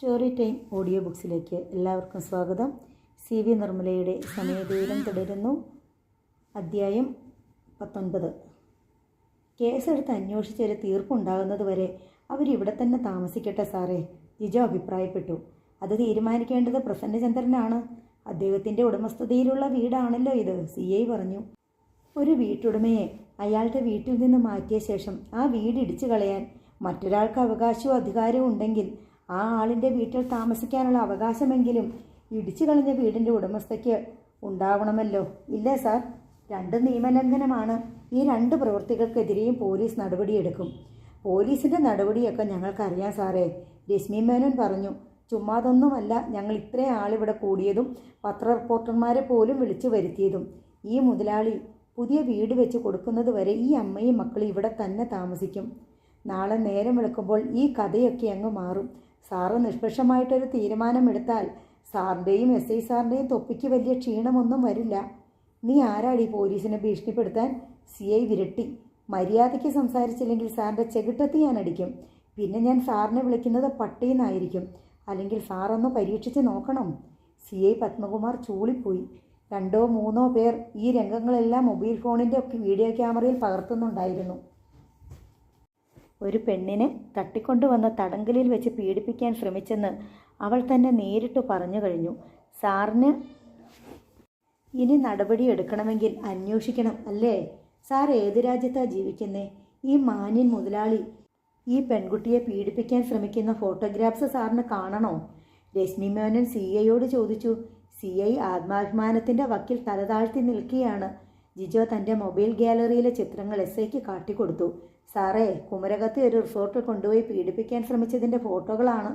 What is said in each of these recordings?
Story time audio ബുക്സിലേക്ക് എല്ലാവർക്കും സ്വാഗതം. CV നിർമ്മലയുടെ സമയദൂരം തുടരുന്നു. അധ്യായം 19. കേസെടുത്ത് അന്വേഷിച്ചൊരു തീർപ്പുണ്ടാകുന്നത് വരെ അവരിവിടെ തന്നെ താമസിക്കട്ടെ സാറേ, ജിജോ അഭിപ്രായപ്പെട്ടു. അത് തീരുമാനിക്കേണ്ടത് പ്രസന്നചന്ദ്രനാണ്. അദ്ദേഹത്തിൻ്റെ ഉടമസ്ഥതയിലുള്ള വീടാണല്ലോ ഇത്, CI പറഞ്ഞു. ഒരു വീട്ടുടമയെ അയാളുടെ വീട്ടിൽ നിന്ന് മാറ്റിയ ശേഷം ആ വീട് ഇടിച്ചു കളയാൻ മറ്റൊരാൾക്ക് അവകാശവും അധികാരവും ഉണ്ടെങ്കിൽ ആ ആളിൻ്റെ വീട്ടിൽ താമസിക്കാനുള്ള അവകാശമെങ്കിലും ഇടിച്ചു കളഞ്ഞ വീടിൻ്റെ ഉടമസ്ഥയ്ക്ക് ഉണ്ടാവണമല്ലോ. ഇല്ലേ സാർ? 2 നിയമലംഘനമാണ്. ഈ 2 പ്രവൃത്തികൾക്കെതിരെയും പോലീസ് നടപടിയെടുക്കും. പോലീസിൻ്റെ നടപടിയൊക്കെ ഞങ്ങൾക്കറിയാം സാറേ, രശ്മി മേനോൻ പറഞ്ഞു. ചുമ്മാതൊന്നുമല്ല ഞങ്ങൾ ഇത്രയും ആളിവിടെ കൂടിയതും പത്ര റിപ്പോർട്ടർമാരെ പോലും വിളിച്ചു വരുത്തിയതും. ഈ മുതലാളി പുതിയ വീട് വെച്ച് കൊടുക്കുന്നത് വരെ ഈ അമ്മയും മക്കളും ഇവിടെ തന്നെ താമസിക്കും. നാളെ നേരം വെളുക്കുമ്പോൾ ഈ കഥയൊക്കെ അങ്ങ് മാറും. സാറ് നിഷ്പക്ഷമായിട്ടൊരു തീരുമാനമെടുത്താൽ സാറിൻ്റെയും SI സാറിൻ്റെയും തൊപ്പിക്ക് വലിയ ക്ഷീണമൊന്നും വരില്ല. നീ ആരാടി പോലീസിനെ ഭീഷണിപ്പെടുത്താൻ? CI വിരട്ടി. മര്യാദയ്ക്ക് സംസാരിച്ചില്ലെങ്കിൽ സാറിൻ്റെ ചെകിട്ടത്ത് ഞാൻ അടിക്കും. പിന്നെ ഞാൻ സാറിനെ വിളിക്കുന്നത് പട്ടിയെന്നായിരിക്കും. അല്ലെങ്കിൽ സാറൊന്ന് പരീക്ഷിച്ച് നോക്കണം. CI പത്മകുമാർ ചൂളിപ്പോയി. 2 or 3 പേർ ഈ രംഗങ്ങളെല്ലാം മൊബൈൽ ഫോണിൻ്റെ വീഡിയോ ക്യാമറയിൽ പകർത്തുന്നുണ്ടായിരുന്നു. ഒരു പെണ്ണിനെ തട്ടിക്കൊണ്ടുവന്ന് തടങ്കലിൽ വെച്ച് പീഡിപ്പിക്കാൻ ശ്രമിച്ചെന്ന് അവൾ തന്നെ നേരിട്ട് പറഞ്ഞു കഴിഞ്ഞു. സാറിന് ഇനി നടപടിയെടുക്കണമെങ്കിൽ അന്വേഷിക്കണം അല്ലേ? സാർ ഏത് രാജ്യത്താണ് ജീവിക്കുന്നേ? ഈ മാന്യൻ മുതലാളി ഈ പെൺകുട്ടിയെ പീഡിപ്പിക്കാൻ ശ്രമിക്കുന്ന ഫോട്ടോഗ്രാഫ്സ് സാറിന് കാണണോ? രശ്മി മേനോൻ CIയോട് ചോദിച്ചു. CI ആത്മാഭിമാനത്തിൻ്റെ വക്കിൽ തലതാഴ്ത്തി നിൽക്കുകയാണ്. ജിജോ തൻ്റെ മൊബൈൽ ഗാലറിയിലെ ചിത്രങ്ങൾ SIക്ക് കാട്ടിക്കൊടുത്തു. സാറേ, കുമരകത്ത് ഒരു റിസോർട്ടിൽ കൊണ്ടുപോയി പീഡിപ്പിക്കാൻ ശ്രമിച്ചതിൻ്റെ ഫോട്ടോകളാണ്.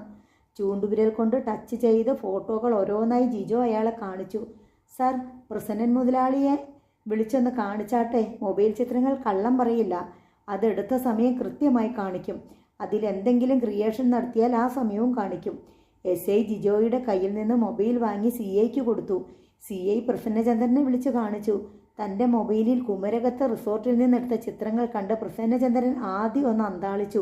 ചൂണ്ടുവിരൽ കൊണ്ട് ടച്ച് ചെയ്ത് ഫോട്ടോകൾ ഓരോന്നായി ജിജോ അയാളെ കാണിച്ചു. സാർ, പ്രസന്നൻ മുതലാളിയെ വിളിച്ചൊന്ന് കാണിച്ചാട്ടെ. മൊബൈൽ ചിത്രങ്ങൾ കള്ളം പറയില്ല. അതെടുത്ത സമയം കൃത്യമായി കാണിക്കും. അതിലെന്തെങ്കിലും ക്രിയേഷൻ നടത്തിയാൽ ആ സമയവും കാണിക്കും. SI ജിജോയുടെ കയ്യിൽ നിന്ന് മൊബൈൽ വാങ്ങി CIക്ക് കൊടുത്തു. CI പ്രസന്നചന്ദ്രനെ വിളിച്ചു കാണിച്ചു. തൻ്റെ മൊബൈലിൽ കുമരകത്തെ റിസോർട്ടിൽ നിന്നെടുത്ത ചിത്രങ്ങൾ കണ്ട് പ്രസന്നചന്ദ്രൻ ആദ്യം ഒന്ന് അന്താളിച്ചു.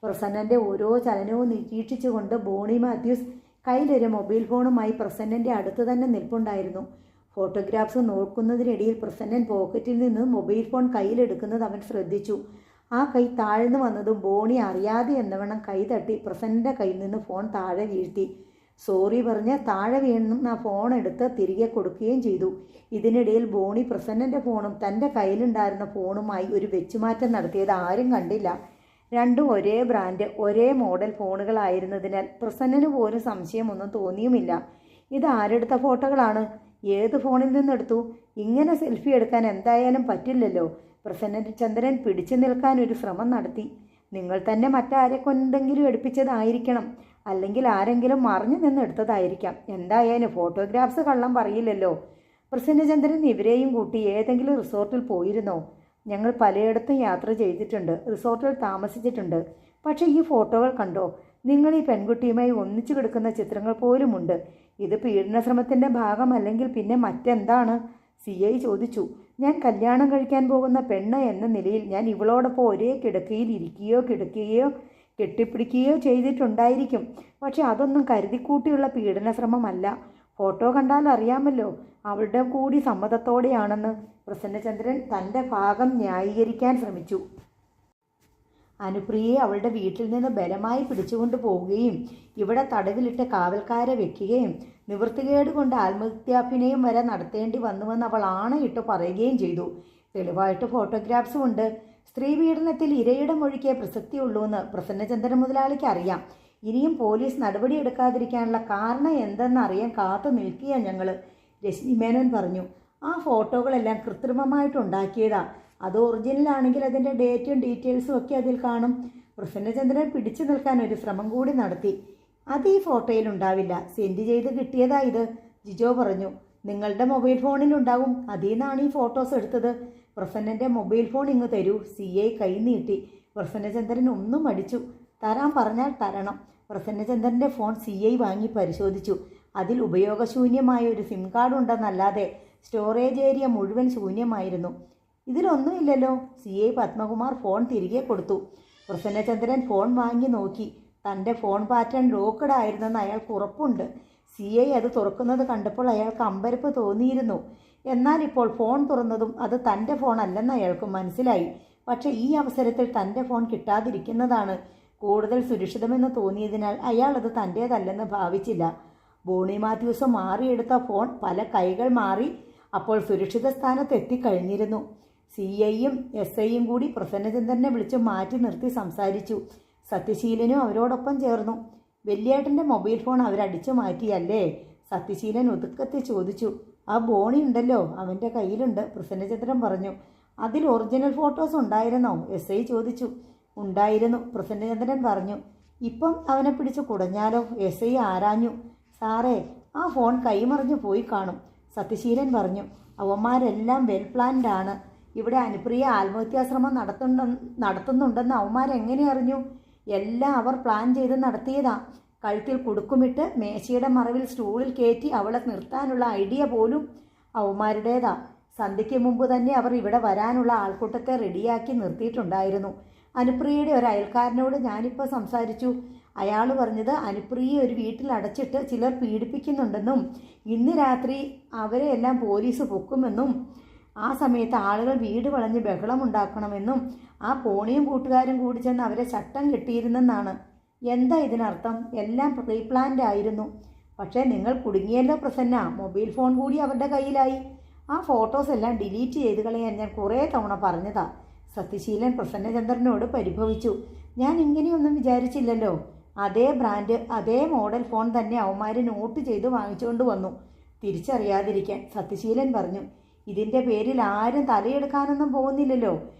പ്രസന്നൻ്റെ ഓരോ ചലനവും നിരീക്ഷിച്ചുകൊണ്ട് ബോണി മാത്യൂസ് കയ്യിലൊരു മൊബൈൽ ഫോണുമായി പ്രസന്നൻ്റെ അടുത്ത് തന്നെ നിൽപ്പുണ്ടായിരുന്നു. ഫോട്ടോഗ്രാഫ്സ് നോക്കുന്നതിനിടയിൽ പ്രസന്നൻ പോക്കറ്റിൽ നിന്ന് മൊബൈൽ ഫോൺ കയ്യിലെടുക്കുന്നത് അവൻ ശ്രദ്ധിച്ചു. ആ കൈ താഴ്ന്നു വന്നതും ബോണി അറിയാതെ എന്നവണ്ണം കൈ തട്ടി പ്രസന്നൻ്റെ കയ്യിൽ നിന്ന് ഫോൺ താഴെ വീഴ്ത്തി. സോറി പറഞ്ഞ് താഴെ വീണ ഫോൺ എടുത്ത് തിരികെ കൊടുക്കുകയും ചെയ്തു. ഇതിനിടയിൽ ബോണി പ്രസന്നൻ്റെ ഫോണും തൻ്റെ കയ്യിലുണ്ടായിരുന്ന ഫോണുമായി ഒരു വെച്ചുമാറ്റം നടത്തിയത് ആരും കണ്ടില്ല. 2 ഒരേ ബ്രാൻഡ്, ഒരേ മോഡൽ ഫോണുകളായിരുന്നതിനാൽ പ്രസന്നന് പോലും സംശയമൊന്നും തോന്നിയുമില്ല. ഇത് ആരെടുത്ത ഫോട്ടോകളാണ്? ഏത് ഫോണിൽ നിന്നെടുത്തു? ഇങ്ങനെ സെൽഫി എടുക്കാൻ എന്തായാലും പറ്റില്ലല്ലോ. പ്രസന്നചന്ദ്രൻ പിടിച്ചു നിൽക്കാൻ ഒരു ശ്രമം നടത്തി. നിങ്ങൾ തന്നെ മറ്റാരെ കൊണ്ടെങ്കിലും എടുപ്പിച്ചതായിരിക്കണം, അല്ലെങ്കിൽ ആരെങ്കിലും മറിഞ്ഞു നിന്ന് എടുത്തതായിരിക്കാം. എന്തായാലും ഫോട്ടോഗ്രാഫ്സ് കള്ളം പറയില്ലല്ലോ. പ്രസന്നചന്ദ്രൻ ഇവരെയും കൂട്ടി ഏതെങ്കിലും റിസോർട്ടിൽ പോയിരുന്നോ? ഞങ്ങൾ പലയിടത്തും യാത്ര ചെയ്തിട്ടുണ്ട്, റിസോർട്ടിൽ താമസിച്ചിട്ടുണ്ട്. പക്ഷേ ഈ ഫോട്ടോകൾ കണ്ടോ? നിങ്ങൾ ഈ പെൺകുട്ടിയുമായി ഒന്നിച്ചു കിടക്കുന്ന ചിത്രങ്ങൾ പോലുമുണ്ട്. ഇത് പീഡനശ്രമത്തിൻ്റെ ഭാഗമല്ലെങ്കിൽ പിന്നെ മറ്റെന്താണ്? CI ചോദിച്ചു. ഞാൻ കല്യാണം കഴിക്കാൻ പോകുന്ന പെണ്ണ് എന്ന നിലയിൽ ഞാൻ ഇവളോടൊപ്പം ഒരേ കിടക്കയിൽ ഇരിക്കുകയോ കിടക്കുകയോ കെട്ടിപ്പിടിക്കുകയോ ചെയ്തിട്ടുണ്ടായിരിക്കും. പക്ഷെ അതൊന്നും കരുതിക്കൂട്ടിയുള്ള പീഡനശ്രമമല്ല. ഫോട്ടോ കണ്ടാൽ അറിയാമല്ലോ അവളുടെ കൂടി സമ്മതത്തോടെയാണെന്ന്. പ്രസന്നചന്ദ്രൻ തൻ്റെ ഭാഗം ന്യായീകരിക്കാൻ ശ്രമിച്ചു. അനുപ്രിയയെ അവളുടെ വീട്ടിൽ നിന്ന് ബലമായി പിടിച്ചുകൊണ്ട് പോവുകയും ഇവിടെ തടവിലിട്ട് കാവൽക്കാരെ വെക്കുകയും നിവൃത്തികേട് കൊണ്ട് ആത്മഹത്യാഭിനയം വരെ നടത്തേണ്ടി വന്നുവെന്ന് അവൾ ആണയിട്ട് പറയുകയും ചെയ്തു. തെളിവായിട്ട് ഫോട്ടോഗ്രാഫ്സും ഉണ്ട്. സ്ത്രീ പീഡനത്തിൽ ഇരയുടെ മൊഴിക്കേ പ്രസക്തിയുള്ളൂവെന്ന് പ്രസന്നചന്ദ്രൻ മുതലാളിക്ക് അറിയാം. ഇനിയും പോലീസ് നടപടിയെടുക്കാതിരിക്കാനുള്ള കാരണം എന്തെന്നറിയാൻ കാത്തു നിൽക്കുകയാണ് ഞങ്ങൾ, രശ്മി മേനോൻ പറഞ്ഞു. ആ ഫോട്ടോകളെല്ലാം കൃത്രിമമായിട്ടുണ്ടാക്കിയതാ. അത് ഒറിജിനലാണെങ്കിൽ അതിൻ്റെ ഡേറ്റും ഡീറ്റെയിൽസും ഒക്കെ അതിൽ കാണും. പ്രസന്നചന്ദ്രൻ പിടിച്ചു നിൽക്കാൻ ഒരു ശ്രമം കൂടി നടത്തി. അത് ഈ ഫോട്ടോയിൽ ഉണ്ടാവില്ല. സെൻഡ് ചെയ്ത് കിട്ടിയതാ ഇത്, ജിജോ പറഞ്ഞു. നിങ്ങളുടെ മൊബൈൽ ഫോണിലുണ്ടാവും. അതിൽ നിന്നാണ് ഈ ഫോട്ടോസ് എടുത്തത്. പ്രസന്നൻ്റെ മൊബൈൽ ഫോൺ ഇങ്ങ് തരൂ. CI കൈ നീട്ടി. പ്രസന്നചന്ദ്രൻ ഒന്നും അടിച്ചു. തരാൻ പറഞ്ഞാൽ തരണം. പ്രസന്നചന്ദ്രൻ്റെ ഫോൺ CI വാങ്ങി പരിശോധിച്ചു. അതിൽ ഉപയോഗശൂന്യമായ ഒരു സിം കാർഡ് ഉണ്ടെന്നല്ലാതെ സ്റ്റോറേജ് ഏരിയ മുഴുവൻ ശൂന്യമായിരുന്നു. ഇതിലൊന്നുമില്ലല്ലോ. CI പത്മകുമാർ ഫോൺ തിരികെ കൊടുത്തു. പ്രസന്നചന്ദ്രൻ ഫോൺ വാങ്ങി നോക്കി. തൻ്റെ ഫോൺ പാറ്റേൺ ലോക്ക്ഡ് ആയിരുന്നെന്ന് അയാൾക്ക് ഉറപ്പുണ്ട്. CI അത് തുറക്കുന്നത് കണ്ടപ്പോൾ അയാൾക്ക് അമ്പരപ്പ് തോന്നിയിരുന്നു. എന്നാൽ ഇപ്പോൾ ഫോൺ തുറന്നതും അത് തൻ്റെ ഫോൺ അല്ലെന്ന് അയാൾക്ക് മനസ്സിലായി. പക്ഷേ ഈ അവസരത്തിൽ തൻ്റെ ഫോൺ കിട്ടാതിരിക്കുന്നതാണ് കൂടുതൽ സുരക്ഷിതമെന്ന് തോന്നിയതിനാൽ അയാൾ അത് തൻ്റേതല്ലെന്ന് ഭാവിച്ചില്ല. ബോണി മാത്യൂസ് മാറിയെടുത്ത ഫോൺ പല കൈകൾ മാറി അപ്പോൾ സുരക്ഷിത സ്ഥാനത്ത് എത്തിക്കഴിഞ്ഞിരുന്നു. CIയും SIയും കൂടി പ്രസന്നചന്ദ്രനെ വിളിച്ച് മാറ്റി നിർത്തി സംസാരിച്ചു. സത്യശീലനും അവരോടൊപ്പം ചേർന്നു. വലിയേട്ടൻ്റെ മൊബൈൽ ഫോൺ അവരടിച്ചു മാറ്റിയല്ലേ? സത്യശീലൻ ഒതുക്കത്തെ ചോദിച്ചു. ആ ബോണി ഉണ്ടല്ലോ, അവൻ്റെ കയ്യിലുണ്ട്, പ്രസന്നചന്ദ്രൻ പറഞ്ഞു. അതിൽ ഒറിജിനൽ ഫോട്ടോസ് ഉണ്ടായിരുന്നോ? SI ചോദിച്ചു. ഉണ്ടായിരുന്നു, പ്രസന്നചന്ദ്രൻ പറഞ്ഞു. ഇപ്പം അവനെ പിടിച്ച് കുടഞ്ഞാലോ? SI ആരാഞ്ഞു. സാറേ, ആ ഫോൺ കൈമറിഞ്ഞു പോയി കാണും, സത്യശീലൻ പറഞ്ഞു. അവന്മാരെല്ലാം വെൽ പ്ലാൻഡ് ആണ്. ഇവിടെ അനുപ്രിയ ആത്മഹത്യാശ്രമം നടത്തുന്നുണ്ടെന്ന് അവന്മാരെങ്ങനെ അറിഞ്ഞു? എല്ലാം അവർ പ്ലാൻ ചെയ്ത് നടത്തിയതാ. കഴുത്തിൽ കുടുക്കുമിട്ട് മേശയുടെ മറവിൽ സ്റ്റൂളിൽ കയറ്റി അവളെ നിർത്താനുള്ള ഐഡിയ പോലും അവന്മാരുടേതാ. സന്ധ്യയ്ക്ക് മുമ്പ് തന്നെ അവർ ഇവിടെ വരാനുള്ള ആൾക്കൂട്ടത്തെ റെഡിയാക്കി നിർത്തിയിട്ടുണ്ടായിരുന്നു. അനുപ്രിയയുടെ ഒരു അയൽക്കാരനോട് ഞാനിപ്പോൾ സംസാരിച്ചു. അയാൾ പറഞ്ഞത് അനുപ്രിയെ ഒരു വീട്ടിൽ അടച്ചിട്ട് ചിലർ പീഡിപ്പിക്കുന്നുണ്ടെന്നും ഇന്ന് രാത്രി അവരെ എല്ലാം പോലീസ് പൊക്കുമെന്നും ആ സമയത്ത് ആളുകൾ വീട് വളഞ്ഞ് ബഹളമുണ്ടാക്കണമെന്നും ആ പോണിയും കൂട്ടുകാരും കൂടി ചെന്ന് അവരെ ചട്ടം കെട്ടിയിരുന്നെന്നാണ്. എന്താ ഇതിനർത്ഥം? എല്ലാം പ്രീ പ്ലാൻഡ് ആയിരുന്നു. പക്ഷേ നിങ്ങൾ കുടുങ്ങിയല്ലോ പ്രസന്ന. മൊബൈൽ ഫോൺ കൂടി അവരുടെ കയ്യിലായി. ആ ഫോട്ടോസ് എല്ലാം ഡിലീറ്റ് ചെയ്ത് കളയാൻ ഞാൻ കുറേ തവണ പറഞ്ഞതാ. സത്യശീലൻ പ്രസന്നചന്ദ്രനോട് പരിഭവിച്ചു. ഞാൻ ഇങ്ങനെയൊന്നും വിചാരിച്ചില്ലല്ലോ. അതേ ബ്രാൻഡ് അതേ മോഡൽ ഫോൺ തന്നെ അവന്മാർ നോട്ട് ചെയ്ത് വാങ്ങിച്ചുകൊണ്ട് വന്നു, തിരിച്ചറിയാതിരിക്കാൻ, സത്യശീലൻ പറഞ്ഞു. ഇതിൻ്റെ പേരിൽ ആരും തലയെടുക്കാനൊന്നും പോകുന്നില്ലല്ലോ.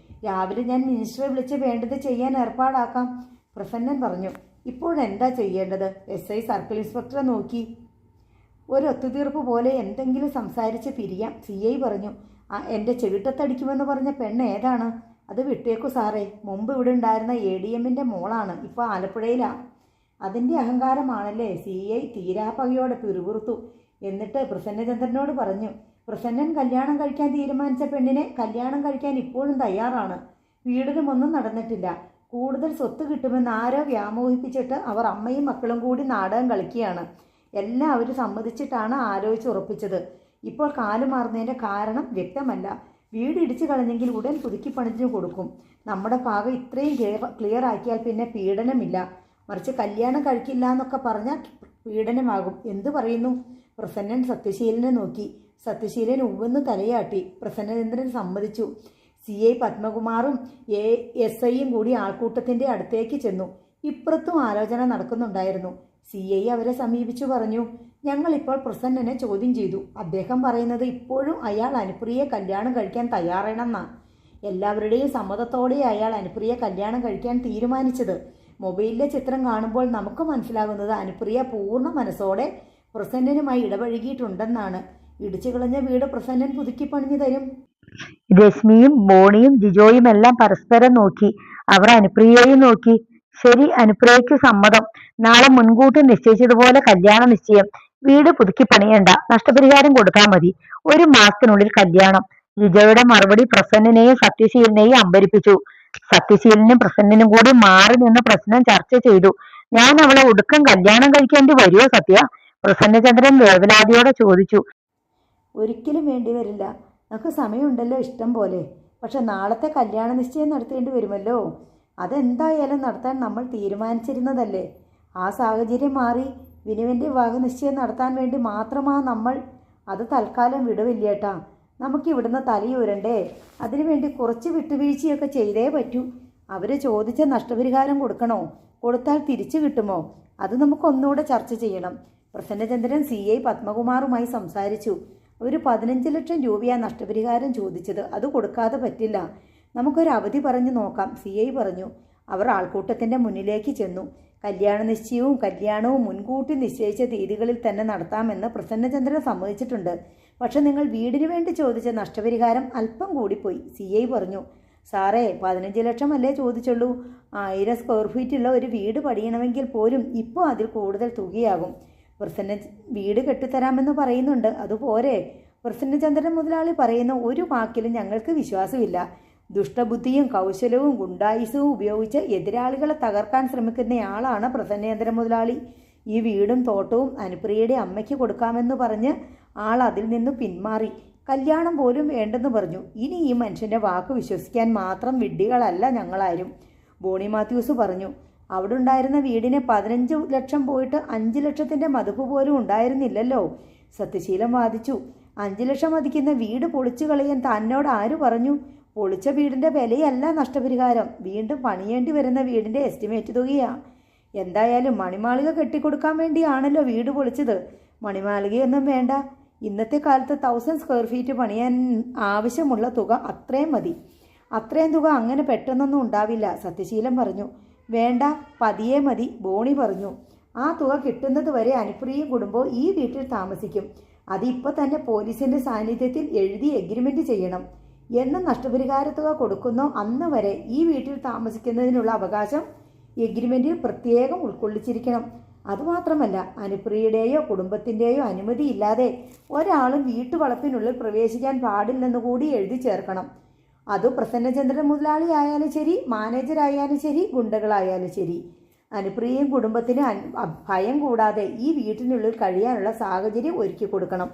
രാവിലെ ഞാൻ മിനിസ്റ്ററെ വിളിച്ച് വേണ്ടത് ചെയ്യാൻ ഏർപ്പാടാക്കാം, പ്രസന്നൻ പറഞ്ഞു. ഇപ്പോഴെന്താ ചെയ്യേണ്ടത്? SI സർക്കിൾ ഇൻസ്പെക്ടറെ നോക്കി. ഒരു ഒത്തുതീർപ്പ് പോലെ എന്തെങ്കിലും സംസാരിച്ച് പിരിയാം, CI പറഞ്ഞു. എൻ്റെ ചെവിട്ടത്തടിക്കുമെന്ന് പറഞ്ഞ പെണ്ണ് ഏതാണ്? അത് വിട്ടേക്കു സാറേ. മുമ്പ് ഇവിടെ ഉണ്ടായിരുന്ന ADMൻ്റെ മോളാണ്, ഇപ്പോൾ ആലപ്പുഴയിലാണ്. അതിൻ്റെ അഹങ്കാരമാണല്ലേ? CI തീരാപ്പകയോടെ പിറുപിറുത്തു. എന്നിട്ട് പ്രസന്നചന്ദ്രനോട് പറഞ്ഞു. പ്രസന്നൻ കല്യാണം കഴിക്കാൻ തീരുമാനിച്ച പെണ്ണിനെ കല്യാണം കഴിക്കാൻ ഇപ്പോഴും തയ്യാറാണ്. പീഡനമൊന്നും നടന്നിട്ടില്ല. കൂടുതൽ സ്വത്ത് കിട്ടുമെന്ന് ആരോ വ്യാമോഹിപ്പിച്ചിട്ട് അവർ അമ്മയും മക്കളും കൂടി നാടകം കളിക്കുകയാണ്. എല്ലാം അവർ സമ്മതിച്ചിട്ടാണ് ആലോചിച്ചുറപ്പിച്ചത്. ഇപ്പോൾ കാലുമാറുന്നതിൻ്റെ കാരണം വ്യക്തമല്ല. വീട് ഇടിച്ചു കളഞ്ഞെങ്കിൽ ഉടൻ പുതുക്കി പണിഞ്ഞു കൊടുക്കും. നമ്മുടെ ഭാഗം ഇത്രയും ക്ലിയർ ആക്കിയാൽ പിന്നെ പീഡനമില്ല. മറിച്ച് കല്യാണം കഴിക്കില്ല എന്നൊക്കെ പറഞ്ഞാൽ പീഡനമാകും. എന്തു പറയുന്നു? പ്രസന്നൻ സത്യശീലനെ നോക്കി. സത്യശീലൻ ഉവ്വെന്ന് തലയാട്ടി. പ്രസന്നചന്ദ്രൻ സമ്മതിച്ചു. CI പത്മകുമാറും SIയും കൂടി ആൾക്കൂട്ടത്തിൻ്റെ അടുത്തേക്ക് ചെന്നു. ഇപ്പുറത്തും ആലോചന നടക്കുന്നുണ്ടായിരുന്നു. CI അവരെ സമീപിച്ചു പറഞ്ഞു. ഞങ്ങളിപ്പോൾ പ്രസന്നനെ ചോദ്യം ചെയ്തു. അദ്ദേഹം പറയുന്നത് ഇപ്പോഴും അയാൾ അനുപ്രിയെ കല്യാണം കഴിക്കാൻ തയ്യാറാണെന്നാ. എല്ലാവരുടെയും സമ്മതത്തോടെ അയാൾ അനുപ്രിയെ കല്യാണം കഴിക്കാൻ തീരുമാനിച്ചത്. മൊബൈലിലെ ചിത്രം കാണുമ്പോൾ നമുക്ക് മനസ്സിലാകുന്നത് അനുപ്രിയ പൂർണ്ണ മനസ്സോടെ പ്രസന്നനുമായി ഇടപഴകിയിട്ടുണ്ടെന്നാണ്. ഇടിച്ചു കളഞ്ഞ വീട് പ്രസന്നൻ പുതുക്കി പണിഞ്ഞു തരും. രശ്മിയും ബോണിയും ജിജോയും എല്ലാം പരസ്പരം നോക്കി. അവർ അനുപ്രിയയെയും നോക്കി. ശരി, അനുപ്രിയയ്ക്ക് സമ്മതം. നാളെ മുൻകൂട്ടി നിശ്ചയിച്ചതുപോലെ കല്യാണ നിശ്ചയം. വീട് പുതുക്കി പണിയണ്ട, നഷ്ടപരിഹാരം കൊടുത്താൽ മതി. 1 മാസത്തിനുള്ളിൽ കല്യാണം. ജിജോയുടെ മറുപടി പ്രസന്നനെയും സത്യശീലനെയും അമ്പരിപ്പിച്ചു. സത്യശീലനും പ്രസന്നനും കൂടി മാറി നിന്ന് പ്രശ്നം ചർച്ച ചെയ്തു. ഞാൻ അവളെ ഒടുക്കം കല്യാണം കഴിക്കേണ്ടി വരുമോ സത്യ? പ്രസന്നചന്ദ്രൻ വേവലാതിയോടെ ചോദിച്ചു. ഒരിക്കലും വേണ്ടി വരില്ല. നമുക്ക് സമയമുണ്ടല്ലോ ഇഷ്ടം പോലെ. പക്ഷെ നാളത്തെ കല്യാണ നിശ്ചയം നടത്തേണ്ടി വരുമല്ലോ. അതെന്തായാലും നടത്താൻ നമ്മൾ തീരുമാനിച്ചിരുന്നതല്ലേ. ആ സാഹചര്യം മാറി വിനുവിൻ്റെ വിവാഹ നിശ്ചയം നടത്താൻ വേണ്ടി മാത്രമാണ് നമ്മൾ. അത് തൽക്കാലം വിടുവില്ലേട്ടാ. നമുക്കിവിടുന്ന് തലയൂരണ്ടേ. അതിനുവേണ്ടി കുറച്ച് വിട്ടുവീഴ്ചയൊക്കെ ചെയ്തേ പറ്റൂ. അവർ ചോദിച്ച നഷ്ടപരിഹാരം കൊടുക്കണോ? കൊടുത്താൽ തിരിച്ചു കിട്ടുമോ? അത് നമുക്കൊന്നുകൂടെ ചർച്ച ചെയ്യണം. പ്രസന്നചന്ദ്രൻ CI പത്മകുമാറുമായി സംസാരിച്ചു. ഒരു 15 ലക്ഷം രൂപയാണ് നഷ്ടപരിഹാരം ചോദിച്ചത്. അത് കൊടുക്കാതെ പറ്റില്ല. നമുക്കൊരു അവധി പറഞ്ഞു നോക്കാം, CI പറഞ്ഞു. അവർ ആൾക്കൂട്ടത്തിൻ്റെ മുന്നിലേക്ക് ചെന്നു. കല്യാണ നിശ്ചയവും കല്യാണവും മുൻകൂട്ടി നിശ്ചയിച്ച തീയതികളിൽ തന്നെ നടത്താമെന്ന് പ്രസന്നചന്ദ്രൻ സമ്മതിച്ചിട്ടുണ്ട്. പക്ഷെ നിങ്ങൾ വീടിന് വേണ്ടി ചോദിച്ച നഷ്ടപരിഹാരം അല്പം കൂടിപ്പോയി, CI പറഞ്ഞു. സാറേ, 15 ലക്ഷം അല്ലേ ചോദിച്ചുള്ളൂ. 1000 സ്ക്വയർ ഫീറ്റുള്ള ഒരു വീട് പണിയണമെങ്കിൽ പോലും ഇപ്പോൾ അതിൽ കൂടുതൽ തുകയാകും. പ്രസന്ന വീട് കെട്ടിത്തരാമെന്ന് പറയുന്നുണ്ട്. അതുപോരെ? പ്രസന്നചന്ദ്രൻ മുതലാളി പറയുന്ന ഒരു വാക്കിലും ഞങ്ങൾക്ക് വിശ്വാസമില്ല. ദുഷ്ടബുദ്ധിയും കൗശലവും ഗുണ്ടായുസവും ഉപയോഗിച്ച് എതിരാളികളെ തകർക്കാൻ ശ്രമിക്കുന്നയാളാണ് പ്രസന്നേന്ദ്രൻ മുതലാളി. ഈ വീടും തോട്ടവും അനുപ്രിയയുടെ അമ്മയ്ക്ക് കൊടുക്കാമെന്ന് പറഞ്ഞ് ആൾ അതിൽ നിന്ന് പിന്മാറി. കല്യാണം പോലും വേണ്ടെന്ന് പറഞ്ഞു. ഇനി ഈ മനുഷ്യൻ്റെ വാക്ക് വിശ്വസിക്കാൻ മാത്രം വിഡ്ഢികളല്ല ഞങ്ങളാരും, ബോണി മാത്യൂസ് പറഞ്ഞു. അവിടെ ഉണ്ടായിരുന്ന വീടിന് 15 ലക്ഷം പോയിട്ട് 5 ലക്ഷത്തിൻ്റെ മതിപ്പ് പോലും ഉണ്ടായിരുന്നില്ലല്ലോ, സത്യശീലൻ വാദിച്ചു. 5 ലക്ഷം മതിക്കുന്ന വീട് പൊളിച്ചു കളയാൻ തന്നോട് ആര് പറഞ്ഞു? പൊളിച്ച വീടിൻ്റെ വിലയല്ല നഷ്ടപരിഹാരം, വീണ്ടും പണിയേണ്ടി വരുന്ന വീടിൻ്റെ എസ്റ്റിമേറ്റ് തുകയാണ്. എന്തായാലും മണിമാളിക കെട്ടിക്കൊടുക്കാൻ വേണ്ടിയാണല്ലോ വീട് പൊളിച്ചത്. മണിമാളികയൊന്നും വേണ്ട, ഇന്നത്തെ കാലത്ത് 1000 സ്ക്വയർ ഫീറ്റ് പണിയാൻ ആവശ്യമുള്ള തുക അത്രയും മതി. അത്രയും തുക അങ്ങനെ പെട്ടെന്നൊന്നും ഉണ്ടാവില്ല, സത്യശീലൻ പറഞ്ഞു. വേണ്ട, പതിയെ മതി, ബോണി പറഞ്ഞു. ആ തുക കിട്ടുന്നത് വരെ അനുപ്രിയയും കുടുംബവും ഈ വീട്ടിൽ താമസിക്കും. അതിപ്പോൾ തന്നെ പോലീസിൻ്റെ സാന്നിധ്യത്തിൽ എഴുതി എഗ്രിമെൻ്റ് ചെയ്യണം. എന്ന് നഷ്ടപരിഹാര തുക കൊടുക്കുന്നോ അന്ന് വരെ ഈ വീട്ടിൽ താമസിക്കുന്നതിനുള്ള അവകാശം എഗ്രിമെൻറ്റിൽ പ്രത്യേകം ഉൾക്കൊള്ളിച്ചിരിക്കണം. അതുമാത്രമല്ല, അനുപ്രിയയുടെയോ കുടുംബത്തിൻ്റെയോ അനുമതിയില്ലാതെ ഒരാളും വീട്ടുവളപ്പിനുള്ളിൽ പ്രവേശിക്കാൻ പാടില്ലെന്ന് കൂടി എഴുതി ചേർക്കണം. അത് പ്രസന്നചന്ദ്രൻ മുതലാളി ആയാലും ശരി, മാനേജരായാലും ശരി, ഗുണ്ടകളായാലും ശരി. അനുപ്രിയയും കുടുംബത്തിന് ഭയം കൂടാതെ ഈ വീട്ടിനുള്ളിൽ കഴിയാനുള്ള സാഹചര്യം ഒരുക്കി കൊടുക്കണം.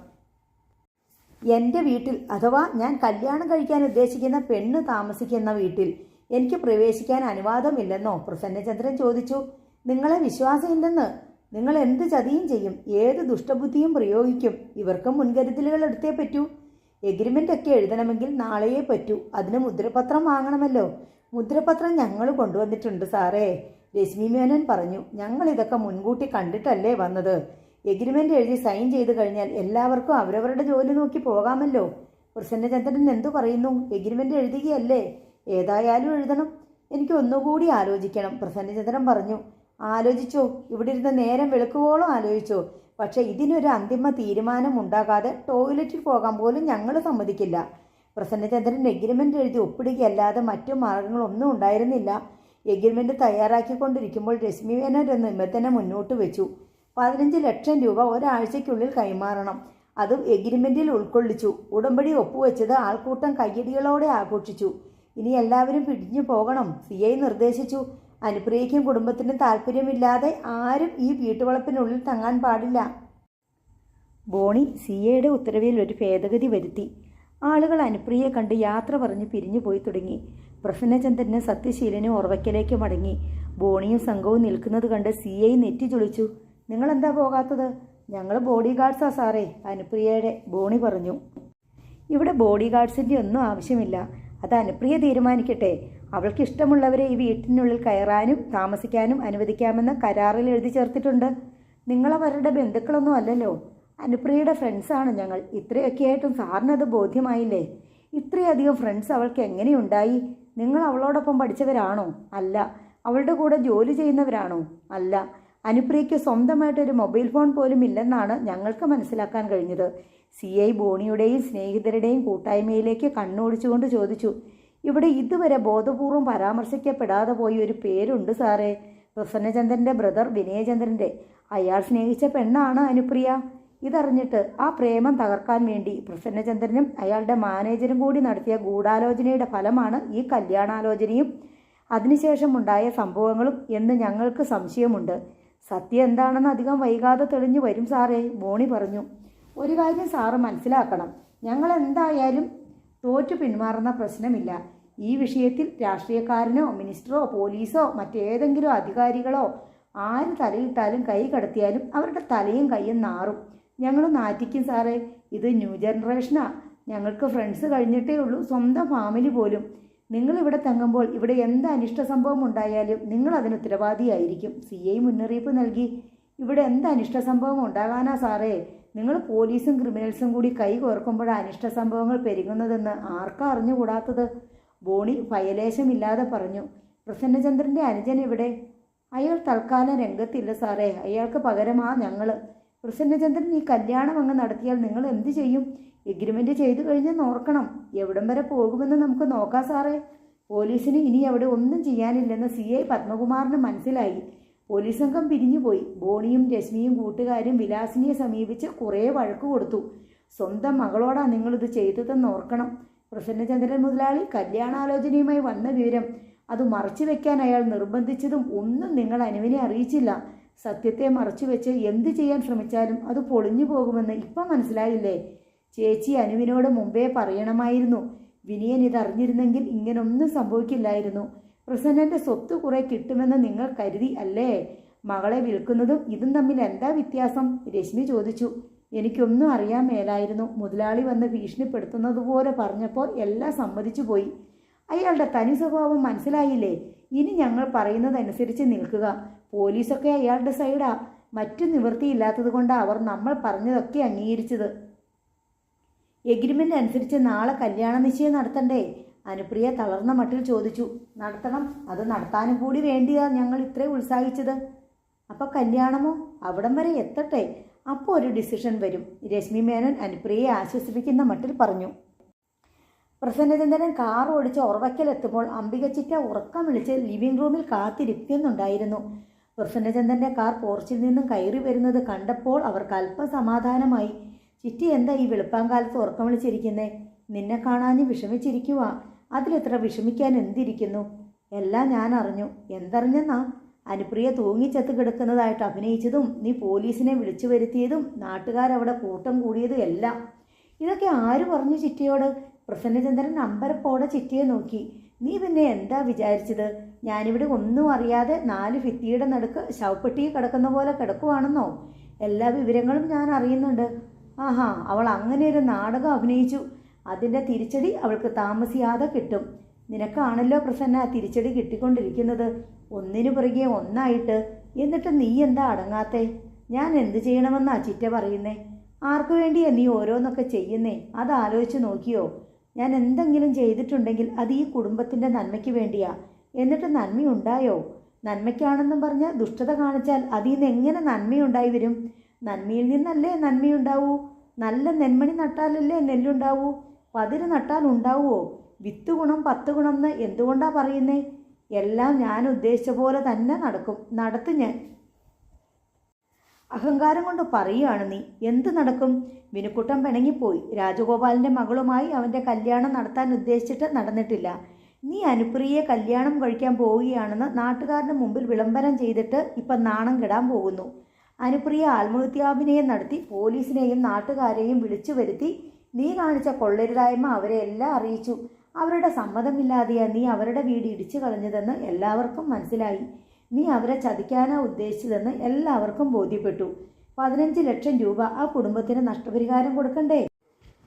എൻ്റെ വീട്ടിൽ, അഥവാ ഞാൻ കല്യാണം കഴിക്കാൻ ഉദ്ദേശിക്കുന്ന പെണ്ണ് താമസിക്കുന്ന വീട്ടിൽ എനിക്ക് പ്രവേശിക്കാൻ അനുവാദമില്ലെന്നോ പ്രസന്നചന്ദ്രൻ ചോദിച്ചു. നിങ്ങളെ വിശ്വാസമില്ലെന്ന്. നിങ്ങൾ എന്ത് ചതിയും ചെയ്യും, ഏത് ദുഷ്ടബുദ്ധിയും പ്രയോഗിക്കും. ഇവർക്ക് മുൻകരുതലുകൾ എടുത്തേ പറ്റൂ. എഗ്രിമെൻ്റ് ഒക്കെ എഴുതണമെങ്കിൽ നാളെയേ പറ്റൂ. അതിന് മുദ്രപത്രം വാങ്ങണമല്ലോ. മുദ്രപത്രം ഞങ്ങൾ കൊണ്ടുവന്നിട്ടുണ്ട് സാറേ, രശ്മി മേനോൻ പറഞ്ഞു. ഞങ്ങളിതൊക്കെ മുൻകൂട്ടി കണ്ടിട്ടല്ലേ വന്നത്. എഗ്രിമെൻ്റ് എഴുതി സൈൻ ചെയ്ത് കഴിഞ്ഞാൽ എല്ലാവർക്കും അവരവരുടെ ജോലി നോക്കി പോകാമല്ലോ. പ്രസന്നചന്ദ്രൻ എന്തു പറയുന്നു? എഗ്രിമെൻ്റ് എഴുതുകയല്ലേ? ഏതായാലും എഴുതണം. എനിക്ക് ഒന്നുകൂടി ആലോചിക്കണം, പ്രസന്നചന്ദ്രൻ പറഞ്ഞു. ആലോചിച്ചോ, ഇവിടെ ഇരുന്ന് നേരം വെളുക്കുവോളം ആലോചിച്ചോ. പക്ഷേ ഇതിനൊരു അന്തിമ തീരുമാനം ഉണ്ടാകാതെ ടോയ്ലറ്റിൽ പോകാൻ പോലും ഞങ്ങൾ സമ്മതിക്കില്ല. പ്രസന്നചന്ദ്രൻ എഗ്രിമെൻ്റ് എഴുതി ഒപ്പിടുകയല്ലാതെ മറ്റു മാർഗങ്ങളൊന്നും ഉണ്ടായിരുന്നില്ല. എഗ്രിമെൻ്റ് തയ്യാറാക്കിക്കൊണ്ടിരിക്കുമ്പോൾ രശ്മി മേനോൻ ഒരു നിബന്ധന മുന്നോട്ട് വെച്ചു. 15 ലക്ഷം രൂപ ഒരാഴ്ചയ്ക്കുള്ളിൽ കൈമാറണം. അതും എഗ്രിമെൻറ്റിൽ ഉൾക്കൊള്ളിച്ചു. ഉടമ്പടി ഒപ്പുവെച്ചത് ആൾക്കൂട്ടം കയ്യടികളോടെ ആഘോഷിച്ചു. ഇനി എല്ലാവരും പിടിഞ്ഞു പോകണം, CI നിർദ്ദേശിച്ചു. അനുപ്രിയയ്ക്കും കുടുംബത്തിനും താല്പര്യമില്ലാതെ ആരും ഈ വീട്ടുവളപ്പിനുള്ളിൽ തങ്ങാൻ പാടില്ല. ബോണി CIയുടെ ഉത്തരവിൽ ഒരു ഭേദഗതി വരുത്തി. ആളുകൾ അനുപ്രിയയെ കണ്ട് യാത്ര പറഞ്ഞ് പിരിഞ്ഞു പോയി തുടങ്ങി. പ്രസന്നചന്ദ്രനും സത്യശീലനും ഓർവയ്ക്കലേക്ക് മടങ്ങി. ബോണിയും സംഘവും നിൽക്കുന്നത് കണ്ട് CI നെറ്റി ചൊളിച്ചു. നിങ്ങളെന്താ പോകാത്തത്? ഞങ്ങൾ ബോഡി ഗാർഡ്സാ സാറേ, അനുപ്രിയയുടെ, ബോണി പറഞ്ഞു. ഇവിടെ ബോഡി ഗാർഡ്സിൻ്റെ ഒന്നും ആവശ്യമില്ല. അത് അനുപ്രിയ തീരുമാനിക്കട്ടെ. അവൾക്ക് ഇഷ്ടമുള്ളവരെ ഈ വീട്ടിനുള്ളിൽ കയറാനും താമസിക്കാനും അനുവദിക്കാമെന്ന് കരാറിൽ എഴുതി ചേർത്തിട്ടുണ്ട്. നിങ്ങളവരുടെ ബന്ധുക്കളൊന്നും അല്ലല്ലോ. അനുപ്രിയയുടെ ഫ്രണ്ട്സാണ് ഞങ്ങൾ. ഇത്രയൊക്കെയായിട്ടും സാറിനത് ബോധ്യമായില്ലേ? ഇത്രയധികം ഫ്രണ്ട്സ് അവൾക്ക് എങ്ങനെയുണ്ടായി? നിങ്ങൾ അവളോടൊപ്പം പഠിച്ചവരാണോ? അല്ല. അവളുടെ കൂടെ ജോലി ചെയ്യുന്നവരാണോ? അല്ല. അനുപ്രിയയ്ക്ക് സ്വന്തമായിട്ടൊരു മൊബൈൽ ഫോൺ പോലും ഇല്ലെന്നാണ് ഞങ്ങൾക്ക് മനസ്സിലാക്കാൻ കഴിഞ്ഞത്. CI ബോണിയുടെയും സ്നേഹിതരുടെയും കൂട്ടായ്മയിലേക്ക് കണ്ണോടിച്ചുകൊണ്ട് ചോദിച്ചു. ഇവിടെ ഇതുവരെ ബോധപൂർവം പരാമർശിക്കപ്പെടാതെ പോയി ഒരു പേരുണ്ട് സാറേ, പ്രസന്നചന്ദ്രൻ്റെ ബ്രദർ വിനയചന്ദ്രൻ്റെ. അയാൾ സ്നേഹിച്ച പെണ്ണാണ് അനുപ്രിയ. ഇതറിഞ്ഞിട്ട് ആ പ്രേമം തകർക്കാൻ വേണ്ടി പ്രസന്നചന്ദ്രനും അയാളുടെ മാനേജരും കൂടി നടത്തിയ ഗൂഢാലോചനയുടെ ഫലമാണ് ഈ കല്യാണാലോചനയും അതിനുശേഷം ഉണ്ടായ സംഭവങ്ങളും എന്ന് ഞങ്ങൾക്ക് സംശയമുണ്ട്. സത്യം എന്താണെന്ന് അധികം വൈകാതെ തെളിഞ്ഞു വരും സാറേ, ബോണി പറഞ്ഞു. ഒരു കാര്യം സാറ് മനസ്സിലാക്കണം, ഞങ്ങൾ എന്തായാലും തോറ്റു പിന്മാറുന്ന പ്രശ്നമില്ല. ഈ വിഷയത്തിൽ രാഷ്ട്രീയക്കാരനോ മിനിസ്റ്ററോ പോലീസോ മറ്റേതെങ്കിലും അധികാരികളോ ആര് തലയിട്ടാലും കൈ കടത്തിയാലും അവരുടെ തലയും കൈയും നാറും. ഞങ്ങൾ നാറ്റിക്കും സാറേ. ഇത് ന്യൂ ജനറേഷനാ. ഞങ്ങൾക്ക് ഫ്രണ്ട്സ് കഴിഞ്ഞിട്ടേ ഉള്ളൂ, സ്വന്തം ഫാമിലി പോലും. നിങ്ങളിവിടെ തങ്ങുമ്പോൾ ഇവിടെ എന്ത് അനിഷ്ട സംഭവം ഉണ്ടായാലും നിങ്ങൾ അതിന് ഉത്തരവാദിയായിരിക്കും, CI മുന്നറിയിപ്പ് നൽകി. ഇവിടെ എന്ത് അനിഷ്ട സംഭവം ഉണ്ടാകാനാ സാറേ? നിങ്ങൾ പോലീസും ക്രിമിനൽസും കൂടി കൈ കോർക്കുമ്പോൾ അനിഷ്ട സംഭവങ്ങൾ പെരുകുന്നതെന്ന് ആർക്കാ അറിഞ്ഞുകൂടാത്തത്? ബോണി ഭയലേശമില്ലാതെ പറഞ്ഞു. പ്രസന്നചന്ദ്രൻ്റെ അനുജൻ എവിടെ? അയാൾ തൽക്കാലം രംഗത്തില്ല സാറേ. അയാൾക്ക് പകരമാ ഞങ്ങൾ. പ്രസന്നചന്ദ്രൻ ഈ കല്യാണം അങ്ങ് നടത്തിയാൽ നിങ്ങൾ എന്ത് ചെയ്യും? എഗ്രിമെൻ്റ് ചെയ്തു കഴിഞ്ഞാൽ ഓർക്കണം. എവിടം വരെ പോകുമെന്ന് നമുക്ക് നോക്കാം സാറേ. പോലീസിന് ഇനി അവിടെ ഒന്നും ചെയ്യാനില്ലെന്ന് CI പത്മകുമാറിന് മനസ്സിലായി. പോലീസ് സംഘം പിരിഞ്ഞുപോയി. ബോണിയും രശ്മിയും കൂട്ടുകാരും വിലാസിനിയെ സമീപിച്ച് കുറേ വഴക്ക് കൊടുത്തു. സ്വന്തം മകളോടാ നിങ്ങളിത് ചെയ്തതെന്ന് ഓർക്കണം. പ്രസന്നചന്ദ്രൻ മുതലാളി കല്യാണാലോചനയുമായി വന്ന വിവരം അത് മറച്ചു വെക്കാൻ അയാൾ നിർബന്ധിച്ചതും ഒന്നും നിങ്ങൾ അനുവിനെ അറിയിച്ചില്ല. സത്യത്തെ മറച്ചുവെച്ച് എന്ത് ചെയ്യാൻ ശ്രമിച്ചാലും അത് പൊളിഞ്ഞു പോകുമെന്ന് ഇപ്പം മനസ്സിലായില്ലേ? ചേച്ചി അനുവിനോട് മുമ്പേ പറയണമായിരുന്നു. വിനയൻ ഇതറിഞ്ഞിരുന്നെങ്കിൽ ഇങ്ങനൊന്നും സംഭവിക്കില്ലായിരുന്നു. പ്രസന്നന്റെ സ്വത്ത് കുറെ കിട്ടുമെന്ന് നിങ്ങൾ കരുതി അല്ലേ? മകളെ വിൽക്കുന്നതും ഇതും തമ്മിൽ എന്താ വ്യത്യാസം? രശ്മി ചോദിച്ചു. എനിക്കൊന്നും അറിയാൻ മേലായിരുന്നു. മുതലാളി വന്ന് ഭീഷണിപ്പെടുത്തുന്നത് പോലെ പറഞ്ഞപ്പോൾ എല്ലാം സമ്മതിച്ചു പോയി. അയാളുടെ തനി സ്വഭാവം മനസ്സിലായില്ലേ? ഇനി ഞങ്ങൾ പറയുന്നതനുസരിച്ച് നിൽക്കുക. പോലീസൊക്കെ അയാളുടെ സൈഡാ. മറ്റു നിവൃത്തിയില്ലാത്തത് കൊണ്ടാണ് അവർ നമ്മൾ പറഞ്ഞതൊക്കെ അംഗീകരിച്ചത്. എഗ്രിമെൻ്റ് അനുസരിച്ച് നാളെ കല്യാണ നിശ്ചയം നടത്തണ്ടേ? അനുപ്രിയ തളർന്ന മട്ടിൽ ചോദിച്ചു. നടത്തണം. അത് നടത്താനും കൂടി വേണ്ടിയാ ഞങ്ങൾ ഇത്രയും ഉത്സാഹിച്ചത്. അപ്പോൾ കല്യാണമോ? അവിടം വരെ എത്തട്ടെ, അപ്പോൾ ഒരു ഡിസിഷൻ വരും. രശ്മി മേനോൻ അനുപ്രിയയെ ആശ്വസിപ്പിക്കുന്ന മട്ടിൽ പറഞ്ഞു. പ്രസന്നചന്ദ്രൻ കാർ ഓടിച്ച് ഓർവയ്ക്കലെത്തുമ്പോൾ അംബിക ചിറ്റ ഉറക്കം വിളിച്ച് ലിവിംഗ് റൂമിൽ കാത്തിരിക്കുന്നുണ്ടായിരുന്നു. പ്രസന്നചന്ദ്രൻ്റെ കാർ പോർച്ചിൽ നിന്നും കയറി വരുന്നത് കണ്ടപ്പോൾ അവർക്ക് അല്പം സമാധാനമായി. ചിറ്റി എന്താ ഈ വെളുപ്പാങ്കാലത്ത് ഉറക്കം വിളിച്ചിരിക്കുന്നേ? നിന്നെ കാണാഞ്ഞ് വിഷമിച്ചിരിക്കുക. അതിലെത്ര വിഷമിക്കാൻ എന്തിരിക്കുന്നു? എല്ലാം ഞാൻ അറിഞ്ഞു. എന്തറിഞ്ഞെന്നാ? അനുപ്രിയ തൂങ്ങിച്ചത്ത് കിടക്കുന്നതായിട്ട് അഭിനയിച്ചതും നീ പോലീസിനെ വിളിച്ചു വരുത്തിയതും നാട്ടുകാരവിടെ കൂട്ടം കൂടിയതും എല്ലാം. ഇതൊക്കെ ആര് പറഞ്ഞു ചിറ്റിയോട്? പ്രസന്നചന്ദ്രൻ അമ്പരപ്പോടെ ചിറ്റിയെ നോക്കി. നീ പിന്നെ എന്താ വിചാരിച്ചത്? ഞാനിവിടെ ഒന്നും അറിയാതെ 4 ഭിത്തിയുടെ നടുക്ക് ശവപ്പെട്ടി കിടക്കുന്ന പോലെ കിടക്കുവാണെന്നോ? എല്ലാ വിവരങ്ങളും ഞാൻ അറിയുന്നുണ്ട്. ആഹാ, അവൾ അങ്ങനെ ഒരു നാടകം അഭിനയിച്ചു. അതിൻ്റെ തിരിച്ചടി അവൾക്ക് താമസിയാതെ കിട്ടും. നിനക്കാണല്ലോ പ്രസന്ന തിരിച്ചടി കിട്ടിക്കൊണ്ടിരിക്കുന്നത്, ഒന്നിനു പുറകെ ഒന്നായിട്ട്. എന്നിട്ട് നീ എന്താ അടങ്ങാത്തെ? ഞാൻ എന്ത് ചെയ്യണമെന്നാ ചിറ്റ പറയുന്നേ? ആർക്കു വേണ്ടിയാ നീ ഓരോന്നൊക്കെ ചെയ്യുന്നേ? അതാലോചിച്ച് നോക്കിയോ? ഞാൻ എന്തെങ്കിലും ചെയ്തിട്ടുണ്ടെങ്കിൽ അത് ഈ കുടുംബത്തിൻ്റെ നന്മയ്ക്ക് വേണ്ടിയാ. എന്നിട്ട് നന്മയുണ്ടായോ? നന്മയ്ക്കാണെന്നും പറഞ്ഞ് ദുഷ്ടത കാണിച്ചാൽ അതിൽ നിന്ന് എങ്ങനെ നന്മയുണ്ടായി വരും? നന്മയിൽ നിന്നല്ലേ നന്മയുണ്ടാവൂ? നല്ല നെന്മണി നട്ടാലല്ലേ നെല്ലുണ്ടാവൂ? പതിര് നട്ടാൽ ഉണ്ടാവുമോ? 10 ഗുണം 10 ഗുണം എന്ന് എന്തുകൊണ്ടാ പറയുന്നേ? എല്ലാം ഞാൻ ഉദ്ദേശിച്ച പോലെ തന്നെ നടത്തും ഞാൻ. അഹങ്കാരം കൊണ്ട് പറയുകയാണ് നീ. എന്ത് നടക്കും? വിനുക്കുട്ടൻ പിണങ്ങിപ്പോയി. രാജഗോപാലിൻ്റെ മകളുമായി അവൻ്റെ കല്യാണം നടത്താൻ ഉദ്ദേശിച്ചിട്ട് നടന്നിട്ടില്ല. നീ അനുപ്രിയയെ കല്യാണം കഴിക്കാൻ പോവുകയാണെന്ന് നാട്ടുകാരുടെ മുമ്പിൽ വിളംബരം ചെയ്തിട്ട് ഇപ്പം നാണം കെടാൻ പോകുന്നു. അനുപ്രിയ ആത്മഹത്യാഭിനയം നടത്തി പോലീസിനെയും നാട്ടുകാരെയും വിളിച്ചു വരുത്തി നീ കാണിച്ച കൊള്ളരുതായ്മ അവരെ എല്ലാം അറിയിച്ചു. അവരുടെ സമ്മതമില്ലാതെയാ നീ അവരുടെ വീട് ഇടിച്ചു കളഞ്ഞതെന്ന് എല്ലാവർക്കും മനസ്സിലായി. നീ അവരെ ചതിക്കാനാ ഉദ്ദേശിച്ചതെന്ന് എല്ലാവർക്കും ബോധ്യപ്പെട്ടു. 15 ലക്ഷം രൂപ ആ കുടുംബത്തിന് നഷ്ടപരിഹാരം കൊടുക്കണ്ടേ?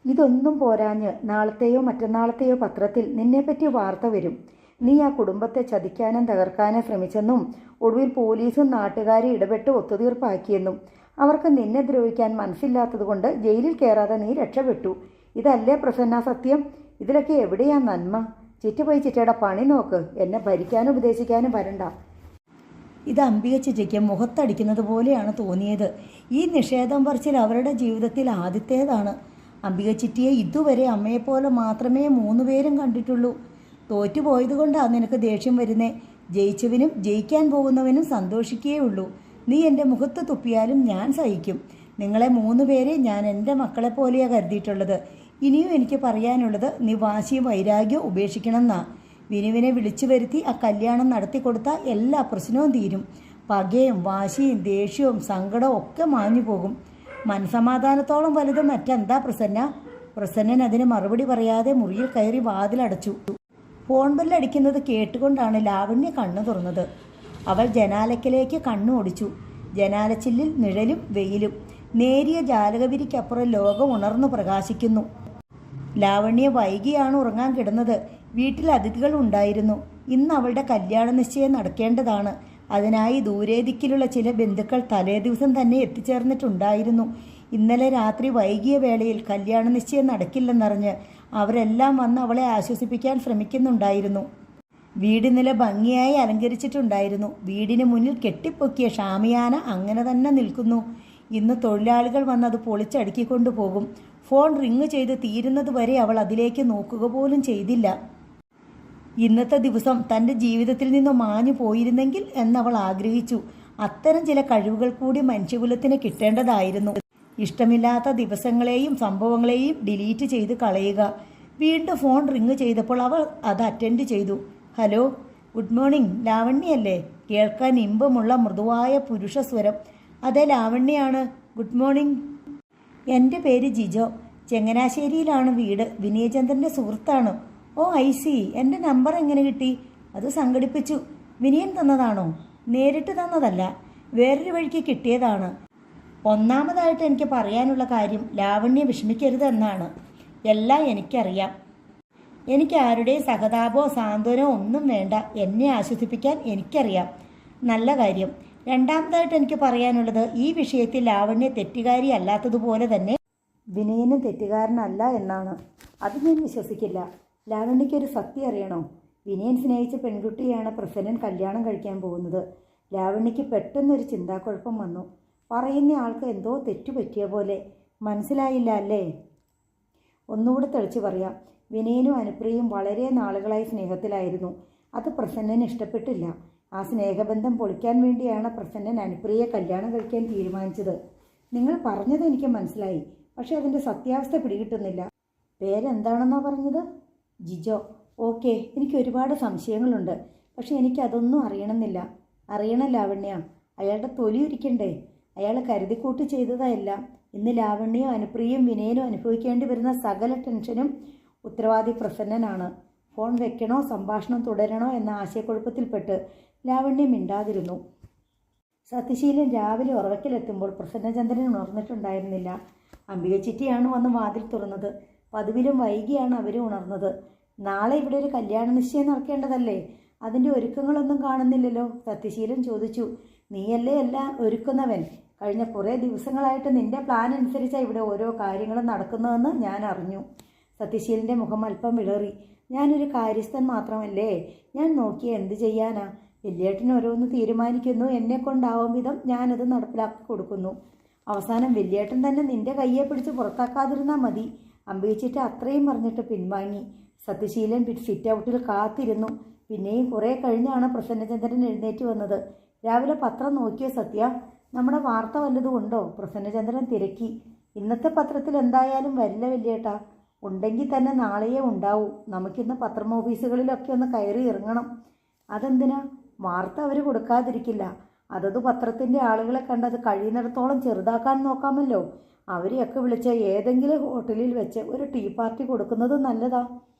ഇതൊന്നും പോരാഞ്ഞ് നാളത്തെയോ മറ്റന്നാളത്തെയോ പത്രത്തിൽ നിന്നെപ്പറ്റി വാർത്ത വരും. നീ ആ കുടുംബത്തെ ചതിക്കാനും തകർക്കാനും ശ്രമിച്ചെന്നും ഒടുവിൽ പോലീസും നാട്ടുകാരെ ഇടപെട്ട് ഒത്തുതീർപ്പാക്കിയെന്നും അവർക്ക് നിന്നെ ദ്രോഹിക്കാൻ മനസ്സില്ലാത്തതുകൊണ്ട് ജയിലിൽ കയറാതെ നീ രക്ഷപ്പെട്ടു. ഇതല്ലേ പ്രസന്ന സത്യം? ഇതിലൊക്കെ എവിടെയാ നന്മ? ചിറ്റുപോയി ചിറ്റയുടെ പണി നോക്ക്. എന്നെ ഭരിക്കാനും ഉപദേശിക്കാനും വരണ്ട. ഇത് അംബിക ചിറ്റയ്ക്ക് മുഖത്തടിക്കുന്നത് പോലെയാണ് തോന്നിയത്. ഈ നിഷേധം പറച്ചിൽ അവരുടെ ജീവിതത്തിൽ ആദ്യത്തേതാണ്. അംബിക ചിറ്റിയെ ഇതുവരെ അമ്മയെപ്പോലെ മാത്രമേ 3 പേരും കണ്ടിട്ടുള്ളൂ. തോറ്റുപോയതുകൊണ്ടാണ് നിനക്ക് ദേഷ്യം വരുന്നേ. ജയിച്ചവനും ജയിക്കാൻ പോകുന്നവനും സന്തോഷിക്കേ ഉള്ളൂ. നീ എൻ്റെ മുഖത്ത് തുപ്പിയാലും ഞാൻ സഹിക്കും. നിങ്ങളെ 3 പേരെ ഞാൻ എൻ്റെ മക്കളെ പോലെയാണ് കരുതിയിട്ടുള്ളത്. ഇനിയും എനിക്ക് പറയാനുള്ളത് നീ വാശിയും വൈരാഗ്യവും ഉപേക്ഷിക്കണമെന്നാ. വിനുവിനെ വിളിച്ചു വരുത്തി ആ കല്യാണം നടത്തിക്കൊടുത്താൽ എല്ലാ പ്രശ്നവും തീരും. പകയും വാശിയും ദേഷ്യവും സങ്കടവും ഒക്കെ മാഞ്ഞു പോകും. മനസമാധാനത്തോളം വലുത് മറ്റെന്താ പ്രസന്ന? പ്രസന്നൻ അതിന് മറുപടി പറയാതെ മുറിയിൽ കയറി വാതിലടച്ചു. ഫോൺ ബെല്ലടിക്കുന്നത് കേട്ടുകൊണ്ടാണ് ലാവണ്യ കണ്ണു തുറന്നത്. അവൾ ജനാലയ്ക്കലേക്ക് കണ്ണു ഓടിച്ചു. ജനാലച്ചില്ലിൽ നിഴലും വെയിലും. നേരിയ ജാലകവിരിക്കപ്പുറം ലോകം ഉണർന്നു പ്രകാശിക്കുന്നു. ലാവണ്യ വൈകിയാണ് ഉറങ്ങാൻ കിടന്നത്. വീട്ടിൽ അതിഥികൾ ഉണ്ടായിരുന്നു. ഇന്ന് അവളുടെ കല്യാണ നിശ്ചയം നടക്കേണ്ടതാണ്. അതിനായി ദൂരെ ദിക്കിലുള്ള ചില ബന്ധുക്കൾ തലേ ദിവസം തന്നെ എത്തിച്ചേർന്നിട്ടുണ്ടായിരുന്നു. ഇന്നലെ രാത്രി വൈകിയ വേളയിൽ കല്യാണ നിശ്ചയം നടക്കില്ലെന്നറിഞ്ഞ് അവരെല്ലാം വന്ന് അവളെ ആശ്വസിപ്പിക്കാൻ ശ്രമിക്കുന്നുണ്ടായിരുന്നു. വീട് നില ഭംഗിയായി അലങ്കരിച്ചിട്ടുണ്ടായിരുന്നു. വീടിന് മുന്നിൽ കെട്ടിപ്പൊക്കിയ ഷാമിയാന അങ്ങനെ തന്നെ നിൽക്കുന്നു. ഇന്ന് തൊഴിലാളികൾ വന്ന് അത് പൊളിച്ചടുക്കിക്കൊണ്ടു പോകും. ഫോൺ റിങ് ചെയ്ത് തീരുന്നത് വരെ അവൾ അതിലേക്ക് നോക്കുക പോലും ചെയ്തില്ല. ഇന്നത്തെ ദിവസം തൻ്റെ ജീവിതത്തിൽ നിന്ന് മാഞ്ഞു പോയിരുന്നെങ്കിൽ എന്നവൾ ആഗ്രഹിച്ചു. അത്തരം ചില കഴിവുകൾ കൂടി മനുഷ്യകുലത്തിന് കിട്ടേണ്ടതായിരുന്നു. ഇഷ്ടമില്ലാത്ത ദിവസങ്ങളെയും സംഭവങ്ങളെയും ഡിലീറ്റ് ചെയ്ത് കളയുക. വീണ്ടും ഫോൺ റിങ് ചെയ്തപ്പോൾ അവൾ അത് അറ്റൻഡ് ചെയ്തു. Hello, good morning. ലാവണ്യല്ലേ? കേൾക്കാൻ ഇമ്പമുള്ള മൃദുവായ പുരുഷ സ്വരം. അതെ, ലാവണ്യാണ്. Good morning. എൻ്റെ പേര് ജിജോ. ചങ്ങനാശ്ശേരിയിലാണ് വീട്. വിനയചന്ദ്രൻ്റെ സുഹൃത്താണ്. ഓ, ഐ സി. എൻ്റെ നമ്പർ എങ്ങനെ കിട്ടി? അത് സംഘടിപ്പിച്ചു. വിനയൻ തന്നതാണോ? നേരിട്ട് തന്നതല്ല, വേറൊരു വഴിക്ക് കിട്ടിയതാണ്. ഒന്നാമതായിട്ട് എനിക്ക് പറയാനുള്ള കാര്യം ലാവണ്യ വിഷമിക്കരുത് എന്നാണ്. എല്ലാം എനിക്കറിയാം. എനിക്ക് ആരുടെയും സഹതാപമോ സാന്ത്വനമോ ഒന്നും വേണ്ട. എന്നെ ആശ്വസിപ്പിക്കാൻ എനിക്കറിയാം. നല്ല കാര്യം. രണ്ടാമതായിട്ട് എനിക്ക് പറയാനുള്ളത്, ഈ വിഷയത്തിൽ ലാവണ്യ തെറ്റുകാരി അല്ലാത്തതുപോലെ തന്നെ വിനയനും തെറ്റുകാരനല്ല എന്നാണ്. അത് ഞാൻ വിശ്വസിക്കില്ല. ലാവണ്യയ്ക്കൊരു സത്യം അറിയണോ? വിനയൻ സ്നേഹിച്ച പെൺകുട്ടിയാണ് പ്രസന്നൻ കല്യാണം കഴിക്കാൻ പോകുന്നത്. ലാവണ്യയ്ക്ക് പെട്ടെന്നൊരു ചിന്താക്കുഴപ്പം വന്നു. പറയുന്ന ആൾക്ക് എന്തോ തെറ്റുപറ്റിയ പോലെ. മനസ്സിലായില്ല അല്ലേ? ഒന്നുകൂടെ തെളിച്ചു പറയാം. വിനയനും അനുപ്രിയയും വളരെ നാളുകളായി സ്നേഹത്തിലായിരുന്നു. അത് പ്രസന്നന് ഇഷ്ടപ്പെട്ടില്ല. ആ സ്നേഹബന്ധം പൊളിക്കാൻ വേണ്ടിയാണ് പ്രസന്നൻ അനുപ്രിയയെ കല്യാണം കഴിക്കാൻ തീരുമാനിച്ചത്. നിങ്ങൾ പറഞ്ഞത് എനിക്ക് മനസ്സിലായി, പക്ഷെ അതിൻ്റെ സത്യാവസ്ഥ പിടികിട്ടുന്നില്ല. പേരെന്താണെന്നാ പറഞ്ഞത്? ജിജോ. ഓക്കെ, എനിക്ക് ഒരുപാട് സംശയങ്ങളുണ്ട്, പക്ഷെ എനിക്കതൊന്നും അറിയണമെന്നില്ല. അറിയണം ലാവണ്യ. അയാളുടെ തൊലി ഉരിക്കണ്ടേ? അയാൾ കരുതിക്കൂട്ടി ചെയ്തതല്ല. ഇന്ന് ലാവണ്യയും അനുപ്രിയയും വിനയനും അനുഭവിക്കേണ്ടി വരുന്ന സകല ടെൻഷനും ഉത്തരവാദി പ്രസന്നനാണ്. ഫോൺ വെക്കണോ സംഭാഷണം തുടരണോ എന്ന ആശയക്കുഴപ്പത്തിൽപ്പെട്ട് ലാവണ്യ മിണ്ടാതിരുന്നു. സത്യശീലൻ രാവിലെ ഉറവക്കിലെത്തുമ്പോൾ പ്രസന്നചന്ദ്രൻ ഉണർന്നിട്ടുണ്ടായിരുന്നില്ല. അംബിക ചിറ്റിയാണ് വന്ന് വാതിൽ തുറന്നത്. പതിവിലും വൈകിയാണ് അവർ ഉണർന്നത്. നാളെ ഇവിടെ ഒരു കല്യാണ നിശ്ചയം നടക്കേണ്ടതല്ലേ? അതിൻ്റെ ഒരുക്കങ്ങളൊന്നും കാണുന്നില്ലല്ലോ? സത്യശീലൻ ചോദിച്ചു. നീയല്ലേ എല്ലാം ഒരുക്കുന്നവൻ. കഴിഞ്ഞ കുറേ ദിവസങ്ങളായിട്ട് നിന്റെ പ്ലാൻ അനുസരിച്ചാണ് ഇവിടെ ഓരോ കാര്യങ്ങളും നടക്കുന്നതെന്ന് ഞാൻ അറിഞ്ഞു. സത്യശീലൻ്റെ മുഖം അല്പം വിളറി. ഞാനൊരു കാര്യസ്ഥൻ മാത്രമല്ലേ? ഞാൻ നോക്കിയാൽ എന്ത് ചെയ്യാനാ? വലിയേട്ടൻ ഓരോന്ന് തീരുമാനിക്കുന്നു. എന്നെ കൊണ്ടാവും വിധം ഞാനത് നടപ്പിലാക്കി കൊടുക്കുന്നു. അവസാനം വലിയേട്ടൻ തന്നെ നിന്റെ കയ്യെ പിടിച്ച് പുറത്താക്കാതിരുന്നാൽ മതി. അമ്പിച്ചിട്ട് അത്രയും പറഞ്ഞിട്ട് പിൻവാങ്ങി. സത്യശീലൻ സിറ്റ് ഔട്ടിൽ കാത്തിരുന്നു. പിന്നെയും കുറേ കഴിഞ്ഞാണ് പ്രസന്നചന്ദ്രൻ എഴുന്നേറ്റ് വന്നത്. രാവിലെ പത്രം നോക്കിയോ സത്യ? നമ്മുടെ വാർത്ത വല്ലതും ഉണ്ടോ? പ്രസന്നചന്ദ്രൻ തിരക്കി. ഇന്നത്തെ പത്രത്തിൽ എന്തായാലും വരില്ല വലിയേട്ടാ. ഉണ്ടെങ്കിൽ തന്നെ നാളെയേ ഉണ്ടാവൂ. നമുക്കിന്ന് പത്രം ഓഫീസുകളിലൊക്കെ ഒന്ന് കയറി ഇറങ്ങണം. അതെന്തിനാ? വാർത്ത അവർ കൊടുക്കാതിരിക്കില്ല. അതത് പത്രത്തിൻ്റെ ആളുകളെ കണ്ടത് കഴിയുന്നിടത്തോളം ചെറുതാക്കാൻ നോക്കാമല്ലോ. അവരെയൊക്കെ വിളിച്ച് ഏതെങ്കിലും ഹോട്ടലിൽ വെച്ച് ഒരു ടീ പാർട്ടി കൊടുക്കുന്നത് നല്ലതാ.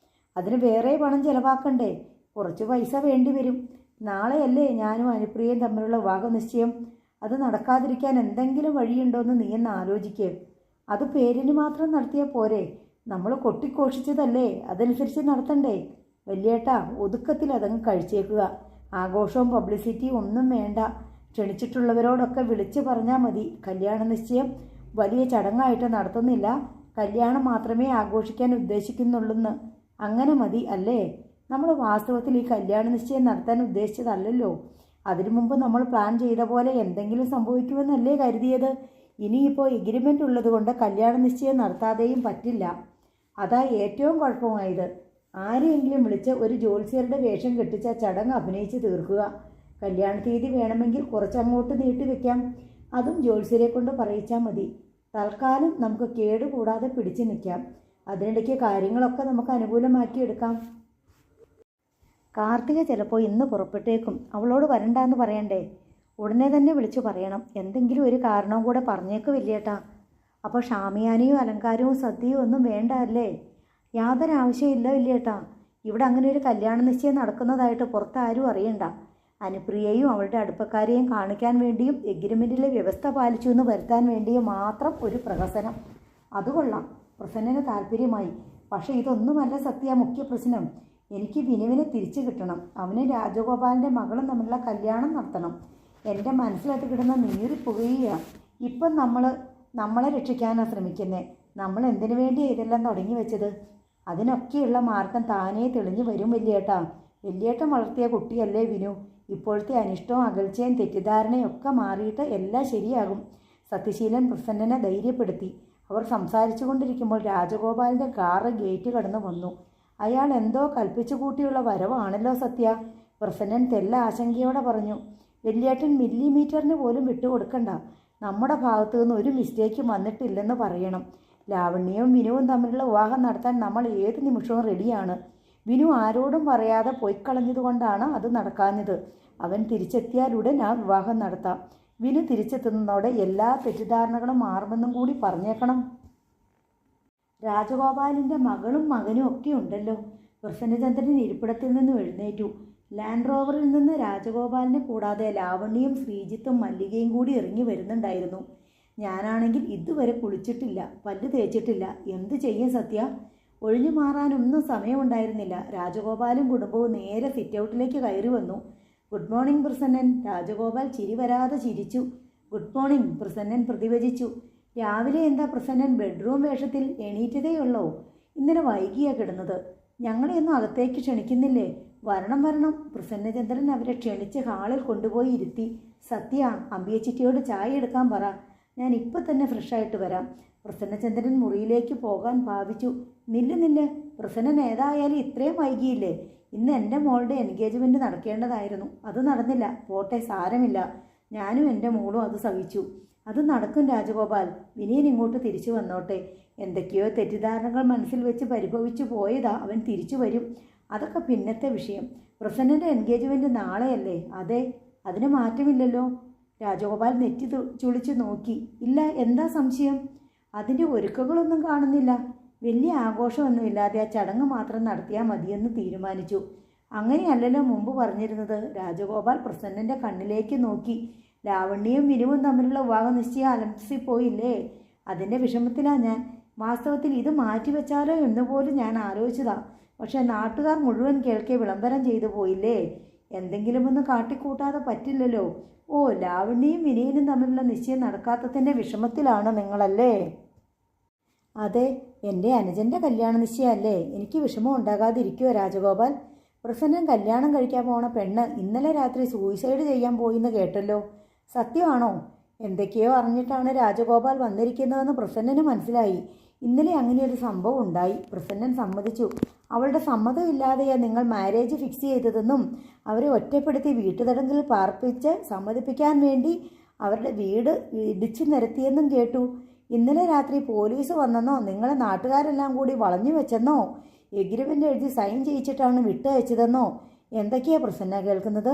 അതിന് വേറെ പണം ചിലവാക്കണ്ടേ? കുറച്ച് പൈസ വേണ്ടി വരും. നാളെയല്ലേ ഞാനും അനുപ്രിയയും തമ്മിലുള്ള വിവാഹ നിശ്ചയം. അത് നടക്കാതിരിക്കാൻ എന്തെങ്കിലും വഴിയുണ്ടോയെന്ന് നീ എന്ന് ആലോചിക്കുക. അത് പേരിന് മാത്രം നടത്തിയാൽ പോരെ? നമ്മൾ കൊട്ടിഘോഷിച്ചതല്ലേ, അതനുസരിച്ച് നടത്തണ്ടേ? വലിയേട്ടാ, ഒതുക്കത്തിൽ അതങ്ങ് കഴിച്ചേക്കുക. ആഘോഷവും പബ്ലിസിറ്റിയും ഒന്നും വേണ്ട. ക്ഷണിച്ചിട്ടുള്ളവരോടൊക്കെ വിളിച്ചു പറഞ്ഞാൽ മതി. കല്യാണ നിശ്ചയം വലിയ ചടങ്ങായിട്ട് നടത്തുന്നില്ല, കല്യാണം മാത്രമേ ആഘോഷിക്കാൻ ഉദ്ദേശിക്കുന്നുള്ളൂന്ന്. അങ്ങനെ മതി അല്ലേ? നമ്മൾ വാസ്തവത്തിൽ ഈ കല്യാണ നിശ്ചയം നടത്താൻ ഉദ്ദേശിച്ചതല്ലല്ലോ. അതിനു മുമ്പ് നമ്മൾ പ്ലാൻ ചെയ്ത പോലെ എന്തെങ്കിലും സംഭവിക്കുമെന്നല്ലേ കരുതിയത്. ഇനിയിപ്പോൾ എഗ്രിമെൻ്റ് ഉള്ളത് കൊണ്ട് കല്യാണ നിശ്ചയം നടത്താതെയും പറ്റില്ല. അതാ ഏറ്റവും കുഴപ്പമായത്. ആരെയെങ്കിലും വിളിച്ച് ഒരു ജ്യോത്സ്യരുടെ വേഷം കെട്ടിച്ച ചടങ്ങ് അഭിനയിച്ച് തീർക്കുക. കല്യാണ തീയതി വേണമെങ്കിൽ കുറച്ചങ്ങോട്ട് നീട്ടിവെക്കാം. അതും ജ്യോത്സ്യരെ കൊണ്ട് പറയിച്ചാൽ മതി. തൽക്കാലം നമുക്ക് കേടുകൂടാതെ പിടിച്ചു നിൽക്കാം. അതിനിടയ്ക്ക് കാര്യങ്ങളൊക്കെ നമുക്ക് അനുകൂലമാക്കിയെടുക്കാം. കാർത്തിക ചിലപ്പോൾ ഇന്ന് പുറപ്പെട്ടേക്കും. അവളോട് വരണ്ടാന്ന് പറയണ്ടേ? ഉടനെ തന്നെ വിളിച്ചു പറയണം. എന്തെങ്കിലും ഒരു കാരണവും കൂടെ പറഞ്ഞേക്ക് വലിയേട്ടാ. അപ്പോൾ ഷാമിയാനിയും അലങ്കാരവും സദ്യയും ഒന്നും വേണ്ട അല്ലേ? യാതൊരു ആവശ്യമില്ല വലിയേട്ടാ. ഇവിടെ അങ്ങനെ ഒരു കല്യാണ നിശ്ചയം നടക്കുന്നതായിട്ട് പുറത്താരും അറിയണ്ട. അനുപ്രിയയും അവളുടെ അടുപ്പക്കാരെയും കാണിക്കാൻ വേണ്ടിയും എഗ്രിമെൻറ്റിലെ വ്യവസ്ഥ പാലിച്ചു എന്ന് വരുത്താൻ വേണ്ടിയും മാത്രം ഒരു പ്രഹസനം. അതുകൊള്ളാം. പ്രസന്നന് താല്പര്യമായി. പക്ഷേ ഇതൊന്നുമല്ല സത്യ മുഖ്യ പ്രശ്നം. എനിക്ക് വിനുവിനെ തിരിച്ചു കിട്ടണം. അവനും രാജഗോപാലിൻ്റെ മകളും തമ്മിലുള്ള കല്യാണം നടത്തണം. എൻ്റെ മനസ്സിലത് കിടന്ന് നീറിപ്പോകുകയാണ്. ഇപ്പം നമ്മളെ രക്ഷിക്കാനാണ് ശ്രമിക്കുന്നത്. നമ്മൾ എന്തിനു വേണ്ടിയാണ് ഇതെല്ലാം തുടങ്ങി വെച്ചത്? അതിനൊക്കെയുള്ള മാർഗം താനേ തെളിഞ്ഞു വരും വലിയേട്ടാ. വലിയേട്ടൻ വളർത്തിയ കുട്ടിയല്ലേ വിനു. ഇപ്പോഴത്തെ അനിഷ്ടവും അകൽച്ചയും തെറ്റിദ്ധാരണയും ഒക്കെ മാറിയിട്ട് എല്ലാം ശരിയാകും. സത്യശീലൻ പ്രസന്നനെ ധൈര്യപ്പെടുത്തി. അവർ സംസാരിച്ചു കൊണ്ടിരിക്കുമ്പോൾ രാജഗോപാലിൻ്റെ കാറ് ഗേറ്റ് കടന്നു വന്നു. അയാൾ എന്തോ കൽപ്പിച്ചു കൂട്ടിയുള്ള വരവാണല്ലോ സത്യ. പ്രസന്നൻ തെല്ല ആശങ്കയോടെ പറഞ്ഞു. വലിയേട്ടൻ മില്ലിമീറ്ററിന് പോലും വിട്ടുകൊടുക്കണ്ട. നമ്മുടെ ഭാഗത്തു നിന്ന് ഒരു മിസ്റ്റേക്കും വന്നിട്ടില്ലെന്ന് പറയണം. ലാവണ്യവും വിനുവും തമ്മിലുള്ള വിവാഹം നടത്താൻ നമ്മൾ ഏത് നിമിഷവും റെഡിയാണ്. വിനു ആരോടും പറയാതെ പോയിക്കളഞ്ഞതുകൊണ്ടാണ് അത് നടക്കാഞ്ഞത്. അവൻ തിരിച്ചെത്തിയാലുടൻ ആ വിവാഹം നടത്താം. വിനു തിരിച്ചെത്തുന്നതോടെ എല്ലാ തെറ്റിദ്ധാരണകളും മാറുമെന്നും കൂടി പറഞ്ഞേക്കണം. രാജഗോപാലിൻ്റെ മകളും മകനും ഒക്കെ ഉണ്ടല്ലോ. പ്രസന്നചന്ദ്രൻ ഇരിപ്പിടത്തിൽ നിന്നും എഴുന്നേറ്റു. ലാൻഡ് റോവറിൽ നിന്ന് രാജഗോപാലിനെ കൂടാതെ ലാവണ്യയും ശ്രീജിത്തും മല്ലികയും കൂടി ഇറങ്ങി വരുന്നുണ്ടായിരുന്നു. ഞാനാണെങ്കിൽ ഇതുവരെ കുളിച്ചിട്ടില്ല, പല്ല് തേച്ചിട്ടില്ല. എന്തു ചെയ്യും സത്യ? ഒഴിഞ്ഞു മാറാനൊന്നും സമയമുണ്ടായിരുന്നില്ല. രാജഗോപാലും കുടുംബവും നേരെ സിറ്റൗട്ടിലേക്ക് കയറി വന്നു. Good morning Prasannan. രാജഗോപാൽ ചിരി വരാതെ ചിരിച്ചു. ഗുഡ് മോർണിംഗ് പ്രസന്നൻ പ്രതിവചിച്ചു. രാവിലെ എന്താ പ്രസന്നൻ ബെഡ്റൂം വേഷത്തിൽ? എണീറ്റതേയുള്ളോ? ഇന്നലെ വൈകിയാ കിടന്നത്. ഞങ്ങളെയൊന്നും അകത്തേക്ക് ക്ഷണിക്കുന്നില്ലേ? വരണം. പ്രസന്നചന്ദ്രൻ അവരെ ക്ഷണിച്ച് ഹാളിൽ കൊണ്ടുപോയി ഇരുത്തി. സത്യ, അമ്പിയച്ചിറ്റിയോട് ചായ എടുക്കാൻ പറ, ഞാൻ ഇപ്പം തന്നെ ഫ്രഷായിട്ട് വരാം. പ്രസന്നചന്ദ്രൻ മുറിയിലേക്ക് പോകാൻ ഭാവിച്ചു. നില്ല്, പ്രസന്നൻ ഏതായാലും ഇത്രയും വൈകിയില്ലേ? ഇന്ന് എൻ്റെ മോളുടെ എൻഗേജ്മെൻറ്റ് നടക്കേണ്ടതായിരുന്നു. അത് നടന്നില്ല. പോട്ടെ, സാരമില്ല. ഞാനും എൻ്റെ മോളും അത് സഹിച്ചു. അത് നടക്കും രാജഗോപാൽ. വിനയൻ ഇങ്ങോട്ട് തിരിച്ചു വന്നോട്ടെ. എന്തൊക്കെയോ തെറ്റിദ്ധാരണകൾ മനസ്സിൽ വെച്ച് പരിഭവിച്ചു പോയതാ. അവൻ തിരിച്ചു വരും. അതൊക്കെ പിന്നത്തെ വിഷയം. പ്രസന്നൻ്റെ എൻഗേജ്മെൻറ്റ് നാളെയല്ലേ? അതെ, അതിന് മാറ്റമില്ലല്ലോ. രാജഗോപാൽ നെറ്റി ചുളിച്ചു നോക്കി. ഇല്ല, എന്താ സംശയം? അതിൻ്റെ ഒരുക്കങ്ങളൊന്നും കാണുന്നില്ല. വലിയ ആഘോഷമൊന്നുമില്ലാതെ ആ ചടങ്ങ് മാത്രം നടത്തിയാൽ മതിയെന്ന് തീരുമാനിച്ചു. അങ്ങനെയല്ലല്ലോ മുമ്പ് പറഞ്ഞിരുന്നത്. രാജഗോപാൽ പ്രസന്നൻ്റെ കണ്ണിലേക്ക് നോക്കി. ലാവണ്യയും വിനുവും തമ്മിലുള്ള വിവാഹ നിശ്ചയം അലംസിപ്പോയില്ലേ? അതിൻ്റെ വിഷമത്തിലാണ് ഞാൻ. വാസ്തവത്തിൽ ഇത് മാറ്റിവെച്ചാലോ എന്നുപോലും ഞാൻ ആലോചിച്ചതാ. പക്ഷെ നാട്ടുകാർ മുഴുവൻ കേൾക്കെ വിളംബരം ചെയ്തു പോയില്ലേ? എന്തെങ്കിലും ഒന്ന് കാട്ടിക്കൂട്ടാതെ പറ്റില്ലല്ലോ. ഓ, ലാവണ്യയും വിനയനും തമ്മിലുള്ള നിശ്ചയം നടക്കാത്തതിൻ്റെ വിഷമത്തിലാണ് നിങ്ങളല്ലേ? അതെ, എൻ്റെ അനുജൻ്റെ കല്യാണ നിശ്ചയമല്ലേ. എനിക്ക് വിഷമം ഉണ്ടാകാതിരിക്കുമോ രാജഗോപാൽ? പ്രസന്നൻ കല്യാണം കഴിക്കാൻ പോണ പെണ്ണ് ഇന്നലെ രാത്രി സൂയിസൈഡ് ചെയ്യാൻ പോയിന്ന് കേട്ടല്ലോ. സത്യമാണോ? എന്തൊക്കെയോ അറിഞ്ഞിട്ടാണ് രാജഗോപാൽ വന്നിരിക്കുന്നതെന്ന് പ്രസന്നന് മനസ്സിലായി. ഇന്നലെ അങ്ങനെയൊരു സംഭവം ഉണ്ടായി. പ്രസന്നൻ സമ്മതിച്ചു. അവളുടെ സമ്മതമില്ലാതെയാണ് നിങ്ങൾ മാരേജ് ഫിക്സ് ചെയ്തതെന്നും അവരെ ഒറ്റപ്പെടുത്തി വീട്ടുതടങ്കിൽ പാർപ്പിച്ച് സമ്മതിപ്പിക്കാൻ വേണ്ടി അവരുടെ വീട് ഇടിച്ചു നിരത്തിയെന്നും കേട്ടു. ഇന്നലെ രാത്രി പോലീസ് വന്നെന്നോ നിങ്ങളെ നാട്ടുകാരെല്ലാം കൂടി വളഞ്ഞു വെച്ചെന്നോ എഗ്രിമെൻ്റ് എഴുതി സൈൻ ചെയ്യിച്ചിട്ടാണ് വിട്ടയച്ചതെന്നോ എന്തൊക്കെയാണ് പ്രസന്ന കേൾക്കുന്നത്?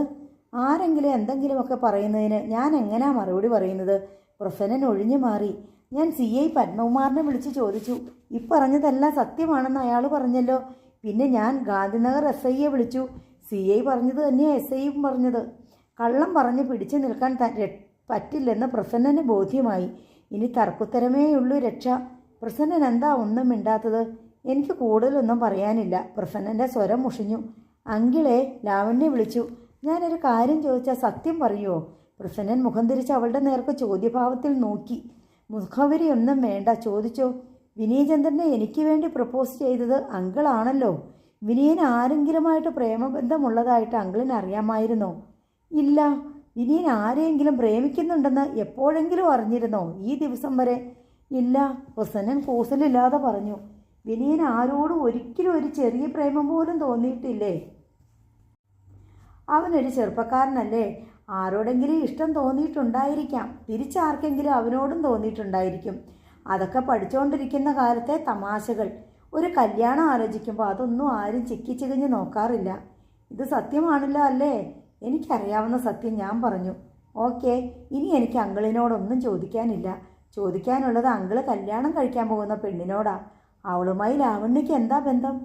ആരെങ്കിലും എന്തെങ്കിലുമൊക്കെ പറയുന്നതിന് ഞാൻ എങ്ങനെയാ മറുപടി പറയുന്നത്? പ്രസന്നൻ ഒഴിഞ്ഞു മാറി. ഞാൻ CI പത്മകുമാറിനെ വിളിച്ച് ചോദിച്ചു. പറഞ്ഞതെല്ലാം സത്യമാണെന്ന് അയാൾ പറഞ്ഞല്ലോ. പിന്നെ ഞാൻ ഗാന്ധിനഗർ SIയെ വിളിച്ചു. CI പറഞ്ഞത് തന്നെയാണ് SIയും പറഞ്ഞത്. കള്ളം പറഞ്ഞ് പിടിച്ചു നിൽക്കാൻ പറ്റില്ലെന്ന് പ്രസന്നന് ബോധ്യമായി. ഇനി തർക്കുത്തരമേയുള്ളൂ രക്ഷ. പ്രസന്നൻ എന്താ ഒന്നും മിണ്ടാത്തത്? എനിക്ക് കൂടുതലൊന്നും പറയാനില്ല. പ്രസന്നൻ്റെ സ്വരം മുഷിഞ്ഞു. അങ്കിളെ, ലാവണ്യ വിളിച്ചു. ഞാനൊരു കാര്യം ചോദിച്ചാൽ സത്യം പറയുമോ? പ്രസന്നൻ മുഖം തിരിച്ച് അവളുടെ നേർക്ക് ചോദ്യഭാവത്തിൽ നോക്കി. മുഖവരിയൊന്നും വേണ്ട, ചോദിച്ചോ. വിനയചന്ദ്രനെ എനിക്ക് വേണ്ടി പ്രപ്പോസ് ചെയ്തത് അങ്കിളാണല്ലോ. വിനയന് ആരെങ്കിലുമായിട്ട് പ്രേമബന്ധമുള്ളതായിട്ട് അങ്കിളിന് അറിയാമായിരുന്നോ? ഇല്ല. വിനയൻ ആരെയെങ്കിലും പ്രേമിക്കുന്നുണ്ടെന്ന് എപ്പോഴെങ്കിലും അറിഞ്ഞിരുന്നോ ഈ ദിവസം വരെ? ഇല്ല. പ്രസന്നൻ കൂസലില്ലാതെ പറഞ്ഞു. വിനയൻ ആരോടും ഒരിക്കലും ഒരു ചെറിയ പ്രേമം പോലും തോന്നിയിട്ടില്ലേ? അവനൊരു ചെറുപ്പക്കാരനല്ലേ? ആരോടെങ്കിലും ഇഷ്ടം തോന്നിയിട്ടുണ്ടായിരിക്കാം. തിരിച്ചാർക്കെങ്കിലും അവനോടും തോന്നിയിട്ടുണ്ടായിരിക്കും. അതൊക്കെ പഠിച്ചുകൊണ്ടിരിക്കുന്ന കാലത്തെ തമാശകൾ. ഒരു കല്യാണം ആലോചിക്കുമ്പോൾ അതൊന്നും ആരും ചിക്കിച്ചികഞ്ഞ് നോക്കാറില്ല. ഇത് സത്യമാണല്ലോ അല്ലേ? എനിക്കറിയാവുന്ന സത്യം ഞാൻ പറഞ്ഞു. ഓക്കെ, ഇനി എനിക്ക് അങ്കിളിനോടൊന്നും ചോദിക്കാനില്ല. ചോദിക്കാനുള്ളത് അങ്കിള് കല്യാണം കഴിക്കാൻ പോകുന്ന പെണ്ണിനോടാ. അവളുമായി ലാവണ്യയ്ക്ക് എന്താ ബന്ധം?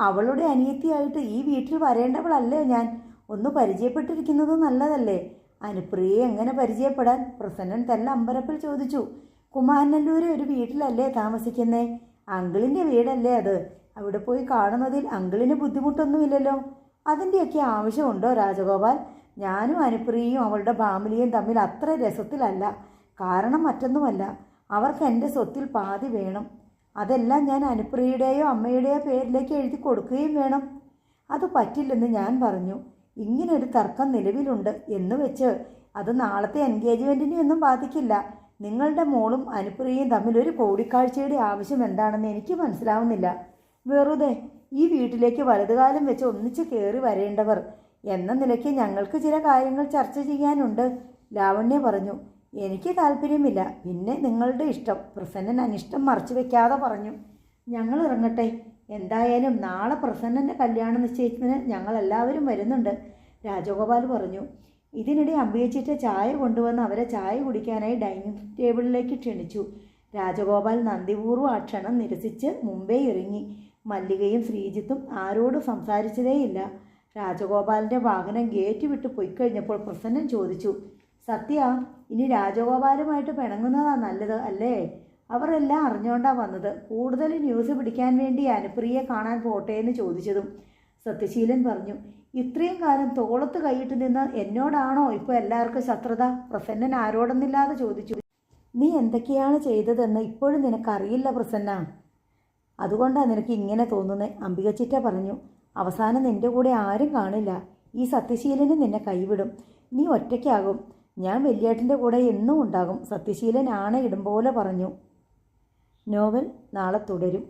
അവളുടെ അനിയത്തിയായിട്ട് ഈ വീട്ടിൽ വരേണ്ടവളല്ലേ ഞാൻ? ഒന്ന് പരിചയപ്പെട്ടിരിക്കുന്നത് നല്ലതല്ലേ? അനുപ്രിയയെ എങ്ങനെ പരിചയപ്പെടാൻ? പ്രസന്നൻ തെല്ല അമ്പരപ്പിൽ ചോദിച്ചു. കുമാരനല്ലൂരെ ഒരു വീട്ടിലല്ലേ താമസിക്കുന്നേ? അങ്കിളിൻ്റെ വീടല്ലേ അത്? അവിടെ പോയി കാണുന്നതിൽ അങ്കിളിന് ബുദ്ധിമുട്ടൊന്നുമില്ലല്ലോ. അതിൻ്റെയൊക്കെ ആവശ്യമുണ്ടോ രാജഗോപാൽ? ഞാനും അനുപ്രിയയും അവളുടെ ഫാമിലിയും തമ്മിൽ അത്ര രസത്തിലല്ല. കാരണം മറ്റൊന്നുമല്ല, അവർക്ക് എൻ്റെ സ്വത്തിൽ പാതി വേണം. അതെല്ലാം ഞാൻ അനുപ്രിയയുടെയോ അമ്മയുടെയോ പേരിലേക്ക് എഴുതി കൊടുക്കുകയും വേണം. അത് പറ്റില്ലെന്ന് ഞാൻ പറഞ്ഞു. ഇങ്ങനൊരു തർക്കം നിലവിലുണ്ട് എന്ന് വെച്ച് അത് നാളത്തെ എൻഗേജ്മെൻറ്റിനെ ഒന്നും ബാധിക്കില്ല. നിങ്ങളുടെ മോളും അനുപ്രിയയും തമ്മിൽ ഒരു കൂടിക്കാഴ്ചയുടെ ആവശ്യം എന്താണെന്ന് എനിക്ക് മനസ്സിലാവുന്നില്ല. വെറുതെ ഈ വീട്ടിലേക്ക് വലതുകാലം വെച്ച് ഒന്നിച്ച് കയറി വരേണ്ടവർ എന്ന നിലയ്ക്ക് ഞങ്ങൾക്ക് ചില കാര്യങ്ങൾ ചർച്ച ചെയ്യാനുണ്ട്, ലാവണ്യ പറഞ്ഞു. എനിക്ക് താല്പര്യമില്ല. പിന്നെ നിങ്ങളുടെ ഇഷ്ടം. പ്രസന്നൻ അനിഷ്ടം മറച്ചു വെക്കാതെ പറഞ്ഞു. ഞങ്ങൾ ഇറങ്ങട്ടെ. എന്തായാലും നാളെ പ്രസന്നൻ്റെ കല്യാണ നിശ്ചയത്തിന് ഞങ്ങളെല്ലാവരും വരുന്നുണ്ട്, രാജഗോപാൽ പറഞ്ഞു. ഇതിനിടെ അമ്പിയച്ചിട്ട ചായ കൊണ്ടുവന്ന് അവരെ ചായ കുടിക്കാനായി ഡൈനിങ് ടേബിളിലേക്ക് ക്ഷണിച്ചു. രാജഗോപാൽ നന്ദിപൂർവ്വം ആ ക്ഷണം നിരസിച്ച് മുമ്പേ ഇറങ്ങി. മല്ലികയും ശ്രീജിത്തും ആരോടും സംസാരിച്ചതേയില്ല. രാജഗോപാലിൻ്റെ വാഹനം ഗേറ്റ് വിട്ട് പൊയ്ക്കഴിഞ്ഞപ്പോൾ പ്രസന്നൻ ചോദിച്ചു, സത്യ, ഇനി രാജഗോപാലുമായിട്ട് പിണങ്ങുന്നതാ നല്ലത് അല്ലേ? അവർ എല്ലാം അറിഞ്ഞുകൊണ്ടാ വന്നത്. കൂടുതൽ ന്യൂസ് പിടിക്കാൻ വേണ്ടി അനുപ്രിയെ കാണാൻ പോട്ടെ എന്ന് ചോദിച്ചതും സത്യശീലൻ പറഞ്ഞു, ഇത്രയും കാലം തോളത്ത് കൈയിട്ട് നിന്ന് എന്നോടാണോ ഇപ്പോൾ എല്ലാവർക്കും ശത്രുത? പ്രസന്നൻ ആരോടൊന്നില്ലാതെ ചോദിച്ചു. നീ എന്തൊക്കെയാണ് ചെയ്തതെന്ന് ഇപ്പോഴും നിനക്കറിയില്ല പ്രസന്ന, അതുകൊണ്ടാണ് നിനക്ക് ഇങ്ങനെ തോന്നുന്നത്, അംബികച്ചിറ്റ പറഞ്ഞു. അവസാനം നിന്റെ കൂടെ ആരും കാണില്ല. ഈ സത്യശീലനും നിന്നെ കൈവിടും. നീ ഒറ്റയ്ക്കാകും. ഞാൻ വലിയേട്ടൻ്റെ കൂടെ എന്നും ഉണ്ടാകും, സത്യശീലൻ ആണയിടും പോലെ പറഞ്ഞു. നോവൽ നാളെ തുടരും.